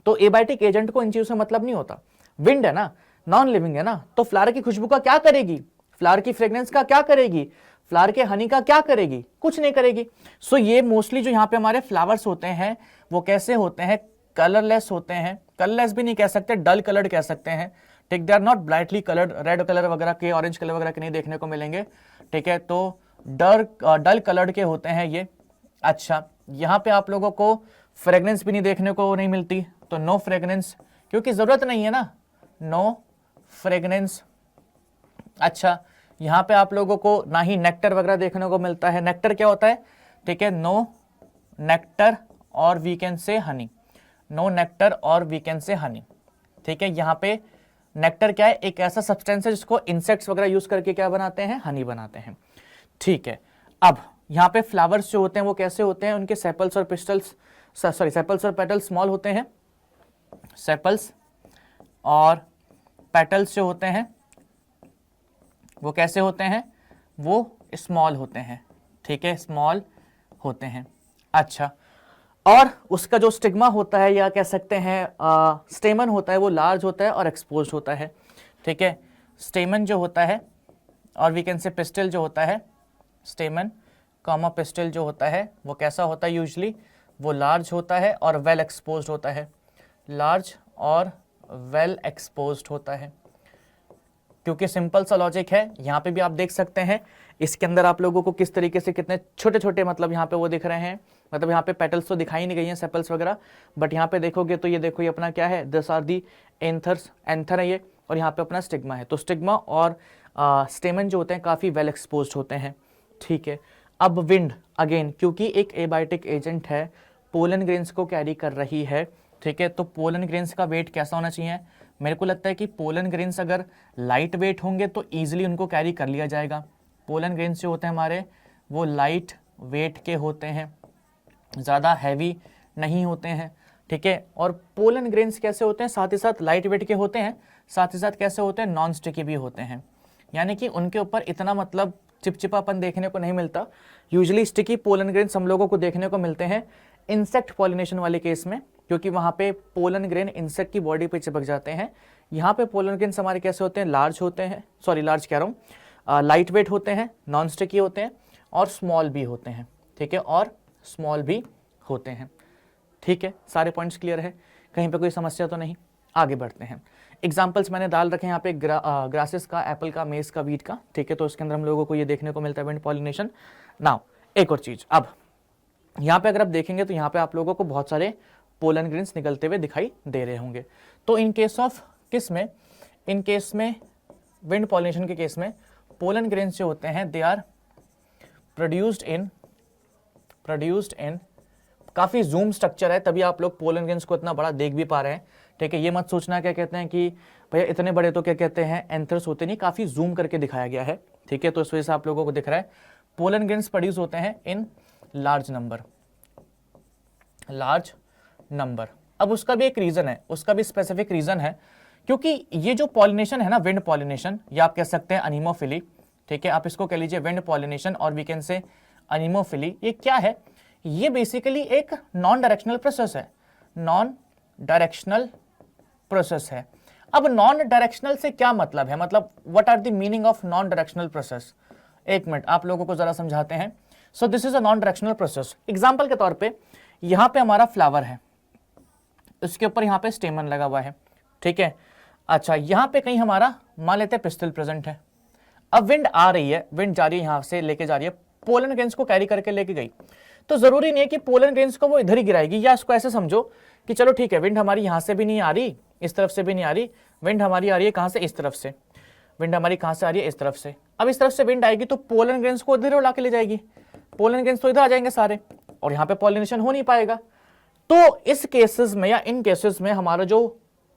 तो एबायोटिक एजेंट को इन चीज़ों से मतलब नहीं होता। विंड है ना, नॉन लिविंग है ना, तो फ्लावर की खुशबू का क्या करेगी, फ्लावर की फ्रेग्रेंस का क्या करेगी, फ्लावर के हनी का क्या करेगी, कुछ नहीं करेगी। सो ये मोस्टली जो यहाँ पे हमारे फ्लावर्स होते हैं वो कैसे होते हैं, कलरलेस होते हैं, कलरलेस भी नहीं कह सकते, डल कलर्ड कह सकते हैं, ठीक। They are not brightly coloured, red colour वगैरह के, ऑरेंज कलर वगैरह के नहीं देखने को मिलेंगे, ठीक है। तो डल कलर्ड के होते हैं ये। अच्छा, यहाँ पे आप लोगों को फ्रेग्रेंस भी नहीं देखने को नहीं मिलती, तो नो फ्रेग्रेंस, क्योंकि जरूरत नहीं है ना, नो फ्रेग्रेंस। अच्छा, यहाँ पे आप लोगों को ना ही नेक्टर वगैरह देखने को मिलता है। नेक्टर क्या होता है, ठीक है, नो नेक्टर और we can say honey, no nectar और वी कैन से हनी, ठीक है। यहाँ पे नेक्टर क्या है, एक ऐसा सब्सटेंस है जिसको इंसेक्ट्स वगैरह यूज करके क्या बनाते हैं, हनी बनाते हैं, ठीक है। अब यहाँ पे फ्लावर्स जो होते हैं वो कैसे होते हैं, उनके सेपल्स और पिस्टल्स, सॉरी सेपल्स और पेटल्स स्मॉल होते हैं, सेपल्स और पेटल्स जो होते हैं वो कैसे होते हैं, वो स्मॉल होते हैं, ठीक है, स्मॉल होते हैं। अच्छा, और उसका जो स्टिग्मा होता है या कह सकते हैं स्टेमन होता है वो लार्ज होता है और एक्सपोज्ड होता है, ठीक है। स्टेमन जो होता है और वी कैन से पिस्टल जो होता है, स्टेमन कॉमा पिस्टल जो होता है वो कैसा होता है, यूजली वो लार्ज होता है और वेल एक्सपोज्ड होता है, लार्ज और वेल एक्सपोज्ड होता है। क्योंकि सिंपल सा लॉजिक है, यहाँ पे भी आप देख सकते हैं इसके अंदर आप लोगों को किस तरीके से कितने छोटे छोटे मतलब यहाँ पे वो दिख रहे हैं, मतलब यहाँ पे पेटल्स तो दिखाई नहीं गई हैं, सेपल्स वगैरह, बट यहाँ पे देखोगे तो ये देखो ये अपना क्या है, this are the anthers, anther है ये, और यहाँ पे अपना स्टिग्मा है। तो स्टिग्मा और स्टेमन जो होते हैं काफ़ी वेल एक्सपोज्ड होते हैं, ठीक है। अब विंड अगेन, क्योंकि एक एबायोटिक एजेंट है, पोलन ग्रेन्स को कैरी कर रही है, ठीक है। तो पोलन ग्रेन्स का वेट कैसा होना चाहिए? मेरे को लगता है कि पोलन ग्रेन्स अगर लाइट वेट होंगे तो ईजिली उनको कैरी कर लिया जाएगा। पोलन ग्रेन्स जो होते हैं हमारे वो लाइट वेट के होते हैं, ज़्यादा हैवी नहीं होते हैं, ठीक है। और पोलन ग्रेन्स कैसे होते हैं? साथ ही साथ लाइट वेट के होते हैं, साथ ही साथ कैसे होते हैं? नॉन स्टिकी भी होते हैं, यानी कि उनके ऊपर इतना मतलब चिपचिपापन देखने को नहीं मिलता। यूजुअली स्टिकी पोलन ग्रेन्स हम लोगों को देखने को मिलते हैं इंसेक्ट पॉलिनेशन वाले केस में, क्योंकि वहाँ पे पोलन ग्रेन इंसेक्ट की बॉडी पे चिपक जाते हैं। यहाँ पे पोलन ग्रेन्स हमारे कैसे होते हैं? लार्ज होते हैं, सॉरी लार्ज कह रहा हूँ, लाइट वेट होते हैं, नॉन स्टिकी होते हैं और स्मॉल भी होते हैं, ठीक है, और स्मॉल भी होते हैं, ठीक है। सारे पॉइंट्स क्लियर है, कहीं पे कोई समस्या तो नहीं? आगे बढ़ते हैं। एग्जाम्पल्स मैंने डाल रखे हैं यहाँ पे ग्रासेस का, एप्पल का, मेज का, वीट का, ठीक है। तो इसके अंदर हम लोगों को ये देखने को मिलता है विंड पॉलिनेशन। नाउ एक और चीज़, अब यहाँ पे अगर आप देखेंगे तो यहाँ पे आप लोगों को बहुत सारे पोलन ग्रेन्स निकलते हुए दिखाई दे रहे होंगे। तो इन केस ऑफ किस में, इन केस में विंड पॉलिनेशन के केस में पोलन ग्रेन्स जो होते हैं दे आर प्रोड्यूस्ड इन काफ़ी जूम स्ट्रक्चर है, तभी आप लोग पोलन ग्रेन्स को इतना बड़ा देख भी पा रहे हैं, ठीक है। ये मत सोचना क्या कहते हैं कि भैया इतने बड़े तो क्या कहते हैं एंथर्स होते नहीं, काफ़ी जूम करके दिखाया गया है, ठीक है। तो इस वजह से आप लोगों को दिख रहा है पोलन ग्रेन्स प्रोड्यूस होते हैं इन लार्ज नंबर। अब उसका भी एक रीज़न है, उसका भी स्पेसिफिक रीज़न है, क्योंकि ये जो पॉलिनेशन है ना, विंड पॉलिनेशन, या आप कह सकते हैं अनीमोफिली, ठीक है। आप इसको कह लीजिए विंड पॉलिनेशन और वी कैन से अनीमोफिली। ये क्या है? ये बेसिकली एक नॉन डायरेक्शनल प्रोसेस है, नॉन डायरेक्शनल प्रोसेस है। अब नॉन डायरेक्शनल से क्या मतलब है, मतलब what are the meaning of non directional process? एक मिनट आप लोगों को जरा समझाते हैं। So this is a non directional process. Example के तौर पे यहां पे हमारा फ्लावर है, उसके ऊपर यहाँ पे स्टेमन लगा हुआ है, ठीक है। अच्छा, यहाँ पे कहीं हमारा मान लेते हैं पिस्टल प्रेजेंट है। अब विंड आ रही है, विंड जा रही है, यहाँ से लेके जा रही है, पोलन ग्रेन्स को कैरी करके लेके गई, तो जरूरी नहीं है कि पोलन ग्रेन्स को वो इधर ही गिराएगी, या इसको ऐसे समझो कि चलो ठीक है, विंड हमारी यहाँ से भी नहीं आ रही, इस तरफ से भी नहीं आ रही, विंड हमारी आ रही है कहाँ से? इस तरफ से। विंड हमारी कहाँ से आ रही है? इस तरफ से। अब इस तरफ से विंड आएगी तो पोलन ग्रेन्स को इधर उड़ा के ले जाएगी, पोलन ग्रेन्स तो इधर आ जाएंगे सारे, और यहाँ पे पॉलिनेशन हो नहीं पाएगा। तो इस केसेस में या इन केसेस में हमारा जो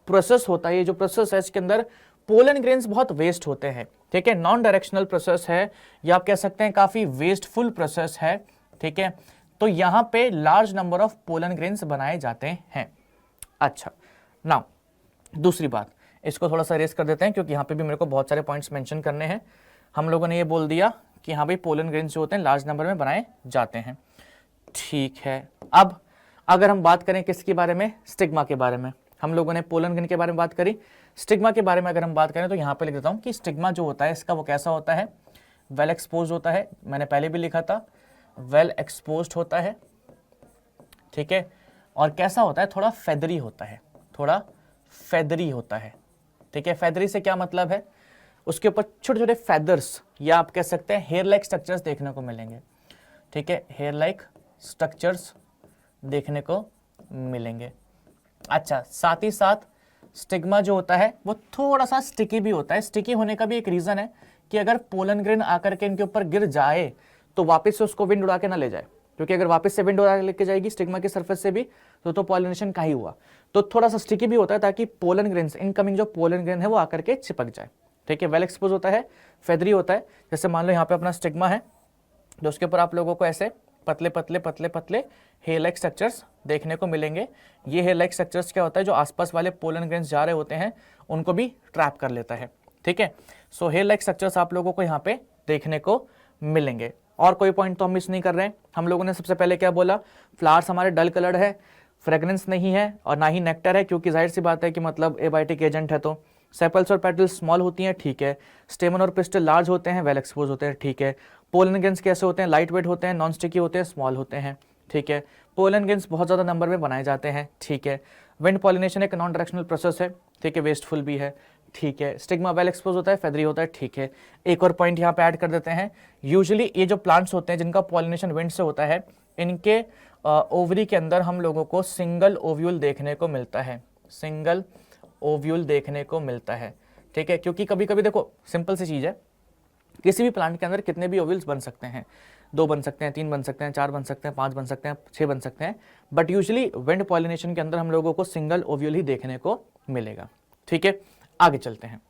प्रोसेस होता है, ये जो प्रोसेस है इसके अंदर पोलन ग्रेन्स बहुत वेस्ट होते हैं, ठीक है। नॉन डायरेक्शनल प्रोसेस है, या आप कह सकते हैं काफी वेस्टफुल प्रोसेस है, ठीक है। तो यहां पे large number of pollen grains बनाए जाते हैं। अच्छा, नाउ दूसरी बात, इसको थोड़ा सा रेस कर देते हैं, क्योंकि यहाँ पे भी मेरे को बहुत सारे पॉइंट्स मेंशन करने हैं। हम लोगों ने ये बोल दिया कि हाँ भाई पोलन ग्रेन्स जो होते हैं लार्ज नंबर में बनाए जाते हैं, ठीक है। अब अगर हम बात करें किसके बारे में? स्टिग्मा के बारे में। हम लोगों ने पोलन ग्रेन के बारे में बात करी, स्टिग्मा के बारे में अगर हम बात करें तो यहाँ पे लिख देता हूँ कि स्टिग्मा जो होता है इसका वो कैसा होता है? वेल एक्सपोज होता है, मैंने पहले भी लिखा था, वेल एक्सपोज होता है, ठीक है। और कैसा होता है? थोड़ा फेदरी होता है, थोड़ा फेदरी होता है, ठीक है। फेदरी से क्या मतलब है? उसके ऊपर छोटे छोटे फेदर्स, या आप कह सकते हैं हेयर लाइक स्ट्रक्चर्स देखने को मिलेंगे, ठीक है, हेयर लाइक स्ट्रक्चर्स देखने को मिलेंगे। अच्छा, साथ ही साथ स्टिग्मा जो होता है वो थोड़ा सा स्टिकी भी होता है। स्टिकी होने का भी एक रीजन है कि अगर पोलन ग्रेन आकर के इनके ऊपर गिर जाए तो वापस से उसको विंड उड़ा के ना ले जाए, क्योंकि अगर वापस से विंड उड़ा के लेके जाएगी स्टिग्मा की सरफेस से भी तो पॉलिनेशन का ही हुआ। तो थोड़ा सा स्टिकी भी होता है ताकि पोलन ग्रेन, इनकमिंग जो पोलन ग्रेन है वो आकर के चिपक जाए, ठीक है। वेल एक्सपोज होता है, फेदरी होता है। जैसे मान लो यहाँ पे अपना स्टिग्मा है, तो उसके ऊपर आप लोगों को ऐसे पतले पतले पतले पतले हेयर लाइक स्ट्रक्चर्स देखने को मिलेंगे। ये हेयर लाइक स्ट्रक्चर्स क्या होता है? जो आसपास वाले पोलन ग्रेन्स जा रहे होते हैं उनको भी ट्रैप कर लेता है, ठीक है। सो हेयर लाइक स्ट्रक्चर्स आप लोगों को यहाँ पे देखने को मिलेंगे। और कोई पॉइंट तो हम मिस नहीं कर रहे हैं। हम लोगों ने सबसे पहले क्या बोला? फ्लावर्स हमारे डल कलर्ड है, फ्रेग्रेंस नहीं है और ना ही नेक्टर है, क्योंकि जाहिर सी बात है कि मतलब एबायोटिक एजेंट है। तो सेपल्स और पेटल्स स्मॉल होती हैं, ठीक है। स्टेमन और पिस्टल लार्ज होते हैं, वेल एक्सपोज होते हैं, ठीक है। पोलन ग्रेन्स कैसे होते हैं? लाइट वेट होते हैं, नॉन स्टिकी होते हैं, स्मॉल होते हैं, ठीक है। पोलन ग्रेन्स बहुत ज़्यादा नंबर में बनाए जाते हैं, ठीक है। विंड पॉलिनेशन एक नॉन डायरेक्शनल प्रोसेस है, ठीक है, वेस्टफुल भी है, ठीक है। स्टिग्मा वेल एक्सपोज होता है, फेदरी होता है, ठीक है। एक और पॉइंट यहाँ पे ऐड कर देते हैं, यूजुअली ये जो प्लांट्स होते हैं जिनका पॉलिनेशन विंड से होता है, इनके ओवरी के अंदर हम लोगों को सिंगल ओव्यूल देखने को मिलता है, सिंगल ओव्यूल देखने को मिलता है, ठीक है। क्योंकि कभी कभी देखो सिंपल सी चीज़ है, किसी भी प्लांट के अंदर कितने भी ओव्यूल्स बन सकते हैं, 2 बन सकते हैं, 3 बन सकते हैं, 4 बन सकते हैं, 5 बन सकते हैं, 6 बन सकते हैं, बट यूजुअली विंड पॉलिनेशन के अंदर हम लोगों को सिंगल ओव्यूल ही देखने को मिलेगा, ठीक है। आगे चलते हैं,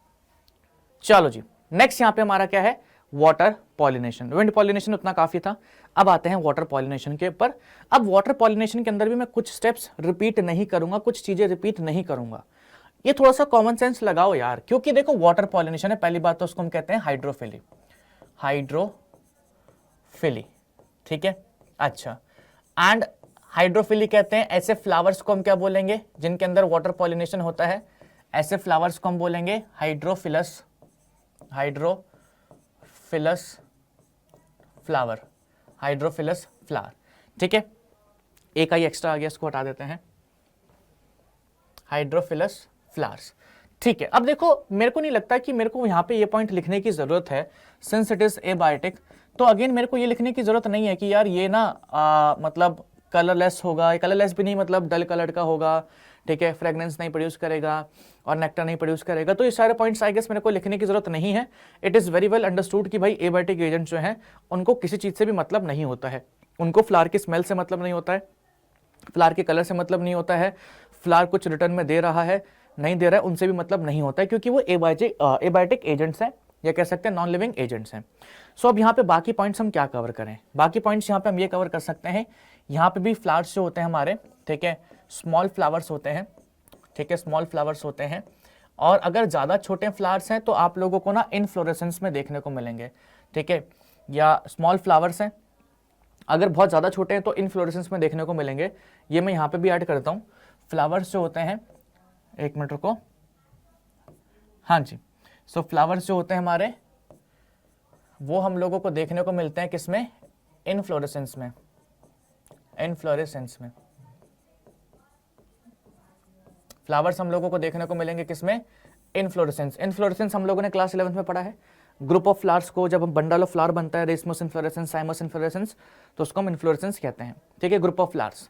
चलो जी। नेक्स्ट यहाँ पे हमारा क्या है, वाटर पॉलिनेशन। विंड पॉलिनेशन उतना काफी था, अब आते हैं वाटर पॉलिनेशन के ऊपर। अब वाटर पॉलिनेशन के अंदर भी मैं कुछ स्टेप्स रिपीट नहीं करूंगा, कुछ चीजें रिपीट नहीं करूंगा। ये थोड़ा सा कॉमन सेंस लगाओ यार, क्योंकि देखो वाटर पॉलिनेशन है, पहली बात तो उसको हम कहते हैं हाइड्रोफिली, हाइड्रोफिली, ठीक है। अच्छा, एंड हाइड्रोफिली कहते हैं ऐसे फ्लावर्स को हम क्या बोलेंगे जिनके अंदर वाटर पॉलिनेशन होता है, ऐसे फ्लावर्स को हम बोलेंगे hydrophilous, hydrophilous flower, hydrophilous flower, ठीक है। एक आई एक्स्ट्रा आ गया, इसको हटा देते हैं, हाइड्रोफिलस फ्लावर्स, ठीक है। अब देखो मेरे को नहीं लगता कि मेरे को यहाँ पे ये पॉइंट लिखने की जरूरत है, सिंस इट इज एबायोटिक, तो अगेन मेरे को ये लिखने की जरूरत नहीं है कि यार ये ना मतलब कलरलेस होगा, कलरलेस भी नहीं मतलब डल कलर का होगा, ठीक है, फ्रेग्रेंस नहीं प्रोड्यूस करेगा और नेक्टर नहीं प्रोड्यूस करेगा, तो ये सारे पॉइंट्स आई गेस मेरे को लिखने की जरूरत नहीं है। It is very well understood कि भाई एबायोटिक एजेंट जो हैं उनको किसी चीज से भी मतलब नहीं होता है, उनको फ्लावर की स्मेल से मतलब नहीं होता है, फ्लावर के कलर से मतलब नहीं होता है, फ्लावर कुछ रिटर्न में दे रहा है नहीं दे रहा है उनसे भी मतलब नहीं होता है, क्योंकि वो एबायोटिक एजेंट्स हैं, या कह सकते हैं नॉन लिविंग एजेंट्स हैं। सो अब यहाँ पे बाकी पॉइंट्स हम क्या कवर करें, बाकी पॉइंट्स यहाँ पे हम ये कवर कर सकते हैं, यहाँ पे भी फ्लावर्स जो होते हैं हमारे, ठीक है, स्मॉल फ्लावर्स होते हैं, ठीक है, स्मॉल फ्लावर्स होते हैं, और अगर ज़्यादा छोटे फ्लावर्स हैं तो आप लोगों को ना इनफ्लोरेसेंस में देखने को मिलेंगे, ठीक है, या स्मॉल फ्लावर्स हैं अगर बहुत ज़्यादा छोटे हैं तो इनफ्लोरेसेंस में देखने को मिलेंगे। ये मैं यहाँ पे भी ऐड करता हूँ, फ्लावर्स जो होते हैं, एक मिनट रुको, हाँ जी। सो फ्लावर्स जो होते हैं हमारे वो हम लोगों को देखने को मिलते हैं किसमें, इनफ्लोरेसेंस में, इनफ्लोरेसेंस में फ्लावर्स हम लोगों को देखने को मिलेंगे किसमें, इनफ्लोरेसेंस। इनफ्लोरेसेंस हम लोगों ने क्लास 11 में पढ़ा है, ग्रुप ऑफ फ्लावर्स को जब बंडल ऑफ फ्लावर बनता है, रेसमस इन्फ्लोरेसेंस, साइमस इन्फ्लोरेसेंस, तो उसको हम इन्फ्लोरेसेंस कहते हैं, ठीक है, ग्रुप ऑफ फ्लावर्स,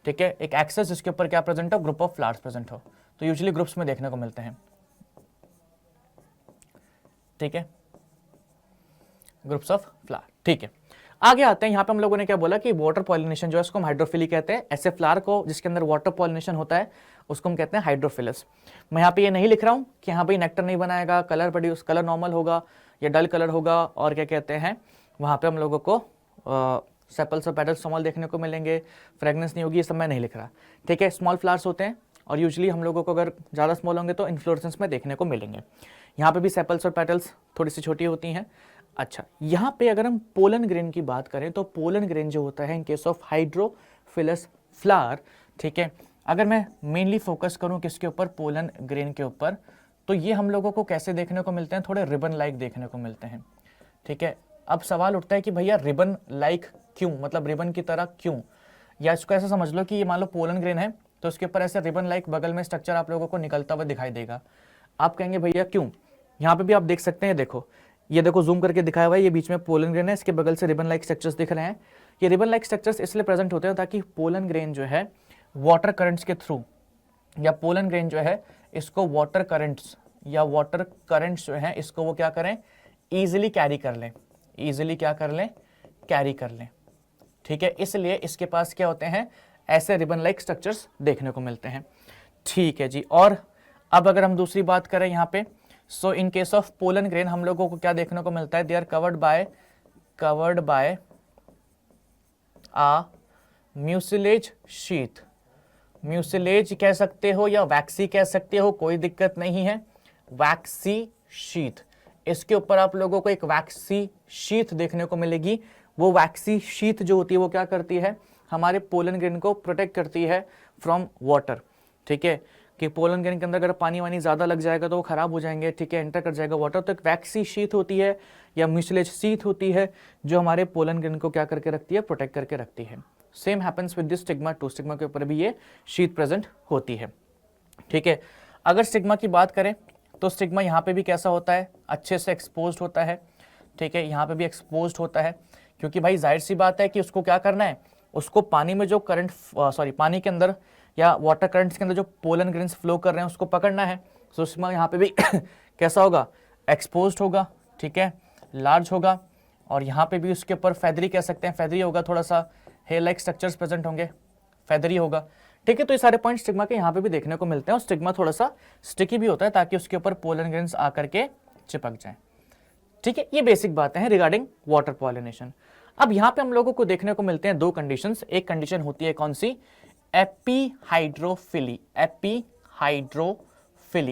ठीक है, एक एक्सेस जिसके ऊपर क्या प्रेजेंट हो, ग्रुप ऑफ फ्लावर्स प्रेजेंट हो, तो यूजुअली ग्रुप्स में देखने को मिलते हैं, ठीक है, ग्रुप्स ऑफ फ्लावर, ठीक है। आगे आते हैं, यहाँ पे हम लोगों ने क्या बोला कि वाटर पॉलिनेशन जो है उसको हम हाइड्रोफिली कहते हैं, ऐसे फ्लावर को जिसके अंदर वाटर पॉलिनेशन होता है उसको हम कहते हैं हाइड्रोफिलस। मैं यहाँ पे ये नहीं लिख रहा हूँ कि यहाँ पे नेक्टर नहीं बनाएगा, कलर प्रोड्यूस, कलर नॉर्मल होगा या डल कलर होगा, और क्या कहते हैं वहाँ पे हम लोगों को सेपल्स और पेटल्स स्मॉल देखने को मिलेंगे, फ्रेगनेंस नहीं होगी, ये सब मैं नहीं लिख रहा, ठीक है। स्मॉल फ्लावर्स होते हैं और यूजुअली हम लोगों को अगर ज़्यादा स्मॉल होंगे तो इन्फ्लोरेसेंस में देखने को मिलेंगे। यहाँ पे भी सेपल्स और पेटल्स थोड़ी सी छोटी होती हैं। अच्छा, यहाँ पे अगर हम पोलन ग्रेन की बात करें तो पोलन ग्रेन जो होता है इन केस ऑफ हाइड्रोफिलस फ्लावर, ठीक है, अगर मैं मेनली फोकस करूँ किसके ऊपर, पोलन ग्रेन के ऊपर, तो ये हम लोगों को कैसे देखने को मिलते हैं, थोड़े रिबन लाइक देखने को मिलते हैं, ठीक है। अब सवाल उठता है कि भैया रिबन लाइक क्यों, मतलब रिबन की तरह क्यों, या इसको ऐसा समझ लो कि ये मान लो पोलन ग्रेन है तो उसके ऊपर ऐसे रिबन लाइक बगल में स्ट्रक्चर आप लोगों को निकलता हुआ दिखाई देगा। आप कहेंगे भैया क्यों, यहाँ पे भी आप देख सकते हैं, देखो ये देखो जूम करके दिखाया हुआ है, ये बीच में पोलन ग्रेन है, इसके बगल से रिबन लाइक स्ट्रक्चर्स दिख रहे हैं। ये रिबन लाइक स्ट्रक्चर्स इसलिए प्रेजेंट होते हैं ताकि पोलन ग्रेन जो है वाटर करंट्स के थ्रू, या पोलन ग्रेन जो है इसको वाटर करंट्स या वाटर करंट्स जो है इसको वो क्या करें, ईजिली कैरी कर लें, ईजिली क्या कर लें, कैरी कर लें, ठीक है। इसलिए इसके पास क्या होते हैं, ऐसे रिबन लाइक स्ट्रक्चर्स देखने को मिलते हैं, ठीक है जी। और अब अगर हम दूसरी बात करें यहाँ पे, so in case of pollen grain हम लोगों को क्या देखने को मिलता है, they are covered by a mucilage sheath, mucilage कह सकते हो या वैक्सी कह सकते हो, कोई दिक्कत नहीं है, वैक्सी शीथ, इसके ऊपर आप लोगों को एक वैक्सी शीथ देखने को मिलेगी। वो वैक्सी शीथ जो होती है वो क्या करती है, हमारे पोलन ग्रेन को प्रोटेक्ट करती है फ्रॉम वाटर, ठीक है, कि पोलन ग्रेन के अंदर अगर पानी वानी ज़्यादा लग जाएगा तो वो खराब हो जाएंगे, ठीक है, एंटर कर जाएगा वाटर, तो एक वैक्सी शीथ होती है या म्यूसिलेज शीथ होती है जो हमारे पोलन ग्रेन को क्या करके रखती है, प्रोटेक्ट करके रखती है। Same happens with this stigma too, stigma के ऊपर भी ये शीथ प्रेजेंट होती है, ठीक है। अगर स्टिग्मा की बात करें तो स्टिग्मा यहाँ पे भी कैसा होता है, अच्छे से एक्सपोज्ड होता है, ठीक है, यहाँ पे भी एक्सपोज्ड होता है, क्योंकि भाई जाहिर सी बात है कि उसको क्या करना है, उसको पानी में जो करंट पानी के अंदर या वाटर करंट्स के अंदर जो पोलन ग्रेन्स फ्लो कर रहे हैं उसको पकड़ना है। तो उसमें यहाँ पे भी कैसा होगा, एक्सपोज्ड होगा, ठीक है, लार्ज होगा, और यहाँ पे भी उसके ऊपर फेदरी कह सकते हैं, फेदरी होगा, थोड़ा सा हेयर लाइक स्ट्रक्चर्स प्रेजेंट होंगे, फेदरी होगा, ठीक है। तो ये सारे पॉइंट स्टिग्मा के यहाँ पे भी देखने को मिलते हैं, और स्टिग्मा थोड़ा सा स्टिकी भी होता है ताकि उसके ऊपर पोलन ग्रेन्स आकर के चिपक जाए, ठीक है। ये बेसिक बातें हैं रिगार्डिंग वाटर पॉलिनेशन। अब यहाँ पे हम लोगों को देखने को मिलते हैं दो कंडीशंस। एक कंडीशन होती है कौन सी, एपीहाइड्रोफिली, एपीहाइड्रोफिली,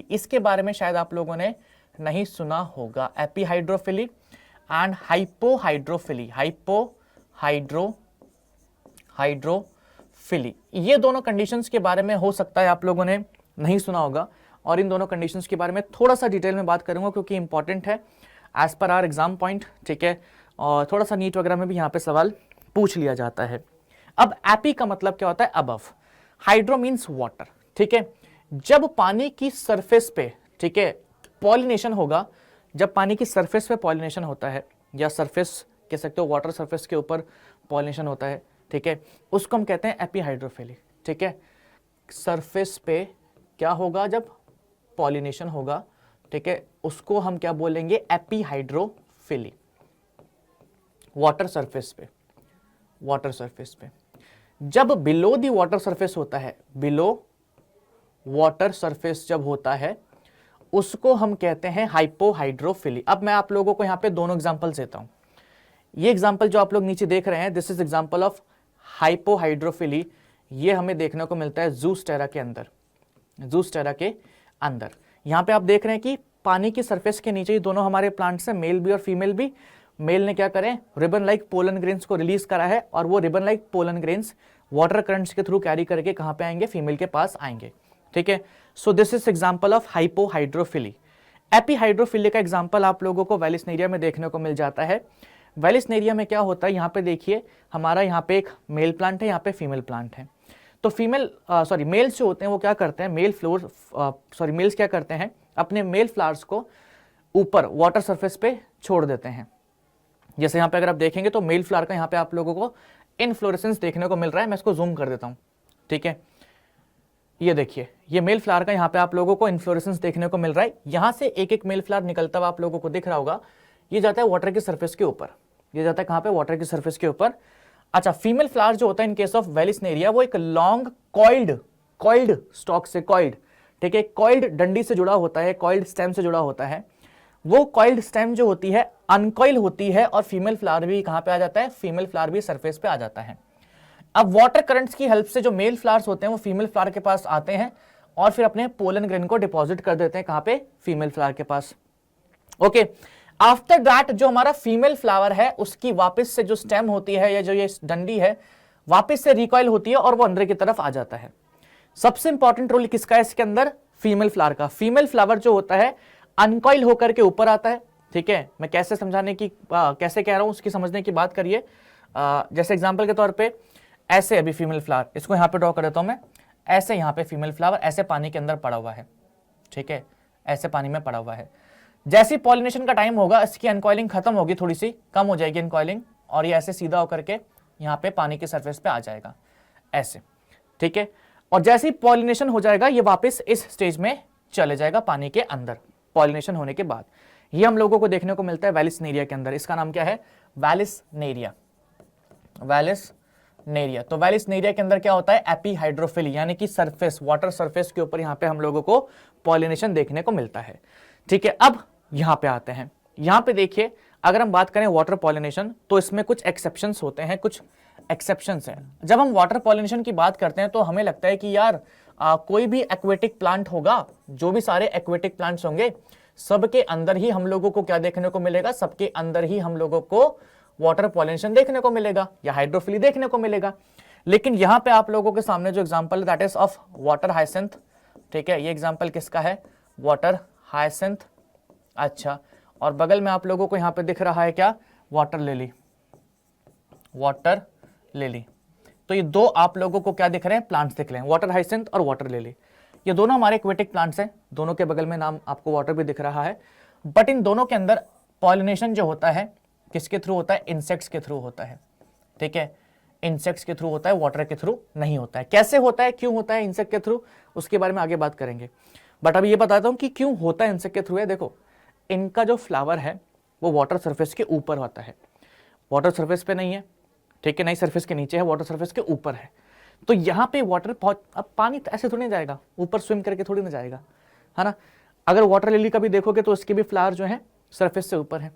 इसके बारे में शायद आप लोगों ने नहीं सुना होगा, एपीहाइड्रोफिली एंड हाइपोहाइड्रोफिली, हाइड्रोफिली, ये दोनों कंडीशंस के बारे में हो सकता है आप लोगों ने नहीं सुना होगा, और इन दोनों कंडीशंस के बारे में थोड़ा सा डिटेल में बात करूंगा क्योंकि इंपॉर्टेंट है as per are exam point, ठीक है, और थोड़ा सा नीट वगैरह में भी यहाँ पे सवाल पूछ लिया जाता है। अब एपी का मतलब क्या होता है, अबव, हाइड्रो मीन्स वाटर, ठीक है। जब पानी की सरफेस पे, ठीक है, पॉलिनेशन होगा, जब पानी की सरफेस पे पॉलिनेशन होता है, या सरफेस कह सकते हो, वाटर सरफेस के ऊपर पॉलिनेशन होता है, ठीक है, उसको हम कहते हैं एपीहाइड्रोफिली, ठीक है। सरफेस पे क्या होगा, जब पॉलिनेशन होगा, ठीक है, उसको हम क्या बोलेंगे, एपीहाइड्रोफिली, वाटर सरफेस पे, वाटर सरफेस पे। जब बिलो दी वाटर सरफेस होता है, बिलो वाटर सरफेस जब होता है, उसको हम कहते हैं हाइपोहाइड्रोफिली। अब मैं आप लोगों को यहाँ पे दोनों एग्जांपल्स देता हूं। ये एग्जांपल जो आप लोग नीचे देख रहे हैं, this is example of hypohydrophily. ये हमें देखने को मिलता है ज़ूस्टेरा के अंदर, ज़ूस्टेरा के अंदर। यहाँ पे आप देख रहे हैं कि पानी की सरफेस के नीचे ही दोनों हमारे प्लांट्स हैं, मेल भी और फीमेल भी। मेल ने क्या करें, रिबन लाइक पोलन ग्रेन्स को रिलीज करा है, और वो ribbon like pollen grains water currents के थ्रू कैरी करके कहां पे आएंगे, फीमेल के पास आएंगे, ठीक है। So this is example of hypohydrophily. Epihydrophily का एग्जांपल आप लोगों को वेलिस्नेरिया में देखने को मिल जाता है। वेलिस्नेरिया में क्या होता है, यहाँ पे देखिए हमारा यहाँ पे एक मेल प्लांट है, यहाँ पे फीमेल प्लांट है। तो मेल्स जो होते हैं वो क्या करते हैं, मेल्स क्या करते हैं, अपने मेल फ्लावर्स को ऊपर वाटर सरफेस पे छोड़ देते हैं। जैसे यहाँ पे अगर आप देखेंगे तो मेल फ्लावर का यहाँ पे आप लोगों को इनफ्लोरेसेंस देखने को मिल रहा है। मैं इसको जूम कर देता हूँ, ठीक है। ये देखिए, ये मेल फ्लावर का यहाँ पे आप लोगों को इनफ्लोरेसेंस देखने को मिल रहा है। यहाँ से एक एक मेल फ्लावर निकलता हुआ आप लोगों को दिख रहा होगा। ये जाता है वाटर की सरफेस के ऊपर, ये जाता है कहाँ पे, वाटर की सरफेस के ऊपर। अच्छा, फीमेल फ्लावर जो होता है इन केस ऑफ वेलिस्नेरिया, वो एक लॉन्ग कॉइल्ड स्टॉक से, कॉइल्ड, ठीक है, कॉइल्ड डंडी से जुड़ा होता है, कॉइल्ड स्टेम से जुड़ा होता है। वो कॉइल्ड स्टेम जो होती है अनकॉइल होती है, और फीमेल फ्लावर भी कहां पे आ जाता है, फीमेल फ्लावर भी सरफेस पे आ जाता है। अब वाटर करंट्स की हेल्प से जो मेल फ्लावर्स होते हैं वो फीमेल फ्लावर के पास आते हैं, और फिर अपने पोलन ग्रेन को डिपॉजिट कर देते हैं कहां पे, फीमेल फ्लावर के पास। ओके, आफ्टर दैट जो हमारा फीमेल फ्लावर है उसकी वापस से जो स्टेम होती है या जो ये डंडी है वापस से रिकॉइल होती है और वो अंदर की तरफ आ जाता है। सबसे इंपॉर्टेंट रोल किसका है इसके अंदर, फीमेल फ्लावर का। फीमेल फ्लावर जो होता है अनकॉइल होकर के ऊपर आता है, ठीक है। मैं कैसे समझाने की कैसे कह रहा हूं उसकी समझने की बात करिए। जैसे एग्जांपल के तौर पे ऐसे अभी फीमेल फ्लावर, इसको यहां पे ड्रॉ कर देता हूं मैं, ऐसे यहां पे फीमेल फ्लावर ऐसे पानी के अंदर पड़ा हुआ है, ठीक है, ऐसे पानी में पड़ा हुआ है। जैसे पॉलिनेशन का टाइम होगा इसकी अनकॉइलिंग खत्म होगी, थोड़ी सी कम हो जाएगी अनकॉइलिंग, और ये ऐसे सीधा होकर के यहाँ पे पानी के सरफेस पे आ जाएगा ऐसे, ठीक है। और जैसे ही पॉलिनेशन हो जाएगा ये वापस इस स्टेज में चले जाएगा पानी के अंदर, पॉलिनेशन होने के बाद। ये हम लोगों को देखने को मिलता है वेलिस्नेरिया के अंदर। इसका नाम क्या है, वेलिस्नेरिया, वेलिस्नेरिया। तो वेलिस्नेरिया के अंदर क्या होता है, एपीहाइड्रोफिली, यानी कि सरफेस, वाटर सरफेस के ऊपर यहाँ पे हम लोगों को पॉलिनेशन देखने को मिलता है, ठीक है। अब यहाँ पे आते हैं, यहाँ पे देखिए अगर हम बात करें वाटर पॉलिनेशन तो इसमें कुछ एक्सेप्शंस होते हैं, कुछ एक्सेप्शंस हैं। जब हम वाटर पॉलिनेशन की बात करते हैं तो हमें लगता है कि यार कोई भी एक्वेटिक प्लांट होगा, जो भी सारे एक्वेटिक प्लांट्स होंगे सबके अंदर ही हम लोगों को क्या देखने को मिलेगा, सबके अंदर ही हम लोगों को वाटर पॉलिनेशन देखने को मिलेगा या हाइड्रोफिली देखने को मिलेगा। लेकिन यहां पे आप लोगों के सामने जो एग्जांपल है that is of water hyacinth, ठीक है। ये एग्जांपल किसका है, वाटर हाइसिंथ। अच्छा, और बगल में आप लोगों को यहां पे दिख रहा है क्या, वाटर लिली, वाटर लिली। तो ये दो आप लोगों को क्या दिख रहे हैं, प्लांट्स दिख रहे हैं, वाटर हाइसिंथ और वाटर लिली। ये दोनों हमारे एक्वेटिक प्लांट्स हैं, दोनों के बगल में नाम आपको वाटर भी दिख रहा है, बट इन दोनों के अंदर पॉलिनेशन जो होता है किसके थ्रू होता है, इंसेक्ट्स के थ्रू होता है, ठीक है, इंसेक्ट्स के थ्रू होता है, वाटर के थ्रू नहीं होता है। कैसे होता है, क्यों होता है इंसेक्ट के थ्रू, उसके बारे में आगे बात करेंगे, बट अभी ये बताता हूं कि क्यों होता है इंसेक्ट के थ्रू है। देखो इनका जो फ्लावर है वो वाटर सरफेस के ऊपर होता है, वाटर सरफेस पे नहीं है, ठीक है, नहीं सरफेस के नीचे है, वाटर सरफेस के ऊपर है। तो यहाँ पे वाटर अब पानी ऐसे थोड़ी नहीं जाएगा, ऊपर स्विम करके थोड़ी ना जाएगा, है ना। अगर वाटर लिली का भी देखोगे तो उसके भी फ्लावर जो है सरफेस से ऊपर है।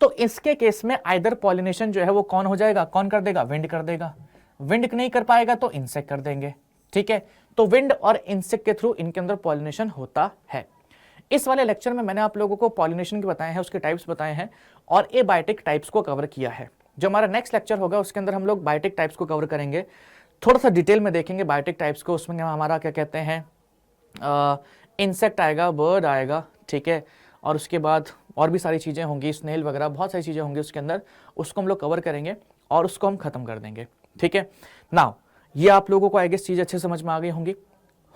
तो इसके केस में आइदर पॉलिनेशन जो है वो कौन हो जाएगा, कौन कर देगा, विंड कर देगा, विंड नहीं कर पाएगा तो इंसेक्ट कर देंगे, ठीक है। तो विंड और इंसेक्ट के थ्रू इनके अंदर पॉलिनेशन होता है। इस वाले लेक्चर में मैंने आप लोगों को पॉलिनेशन के बताए हैं, उसके टाइप्स बताए हैं और एबायोटिक टाइप्स को कवर किया है। जो हमारा नेक्स्ट लेक्चर होगा उसके अंदर हम लोग बायोटिक टाइप्स को कवर करेंगे, थोड़ा सा डिटेल में देखेंगे बायोटिक टाइप्स को। उसमें हमारा क्या कहते हैं, इंसेक्ट आएगा, बर्ड आएगा, ठीक है, और उसके बाद और भी सारी चीज़ें होंगी, स्नेल वगैरह बहुत सारी चीज़ें होंगी उसके अंदर, उसको हम लोग कवर करेंगे और उसको हम खत्म कर देंगे, ठीक है। नाउ ये आप लोगों को आई गेस चीज़ अच्छे समझ में आ गई होंगी।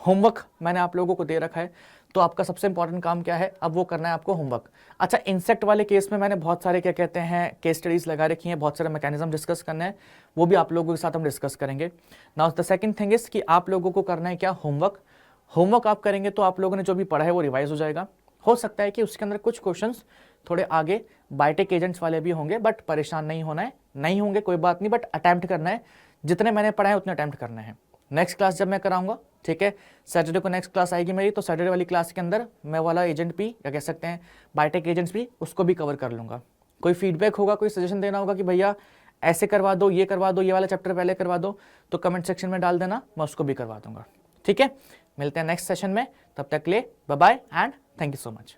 होमवर्क मैंने आप लोगों को दे रखा है, तो आपका सबसे इंपॉर्टेंट काम क्या है, अब वो करना है आपको होमवर्क। अच्छा, इंसेक्ट वाले केस में मैंने बहुत सारे क्या कहते हैं केस स्टडीज लगा रखी हैं, बहुत सारे मैकेनिज्म डिस्कस करने हैं, वो भी आप लोगों के साथ हम डिस्कस करेंगे। Now the second thing is कि आप लोगों को करना है क्या, होमवर्क। होमवर्क आप करेंगे तो आप लोगों ने जो भी पढ़ा है वो रिवाइज हो जाएगा। हो सकता है कि उसके अंदर कुछ क्वेश्चंस थोड़े आगे बायोटिक एजेंट्स वाले भी होंगे, बट परेशान नहीं होना है, नहीं होंगे कोई बात नहीं, बट अटैम्प्ट करना है, जितने मैंने पढ़ा है उतने अटैम्प्ट करना है। नेक्स्ट क्लास जब मैं कराऊंगा, ठीक है, सैटरडे को नेक्स्ट क्लास आएगी मेरी, तो सैटरडे वाली क्लास के अंदर मैं वाला एजेंट भी क्या कह सकते हैं, बायोटेक एजेंट्स भी, उसको भी कवर कर लूंगा। कोई फीडबैक होगा, कोई सजेशन देना होगा कि भैया ऐसे करवा दो, ये करवा दो, ये वाला चैप्टर पहले करवा दो, तो कमेंट सेक्शन में डाल देना, मैं उसको भी करवा दूंगा, ठीक है। मिलते हैं नेक्स्ट सेशन में, तब तक ले bye bye and thank you so much.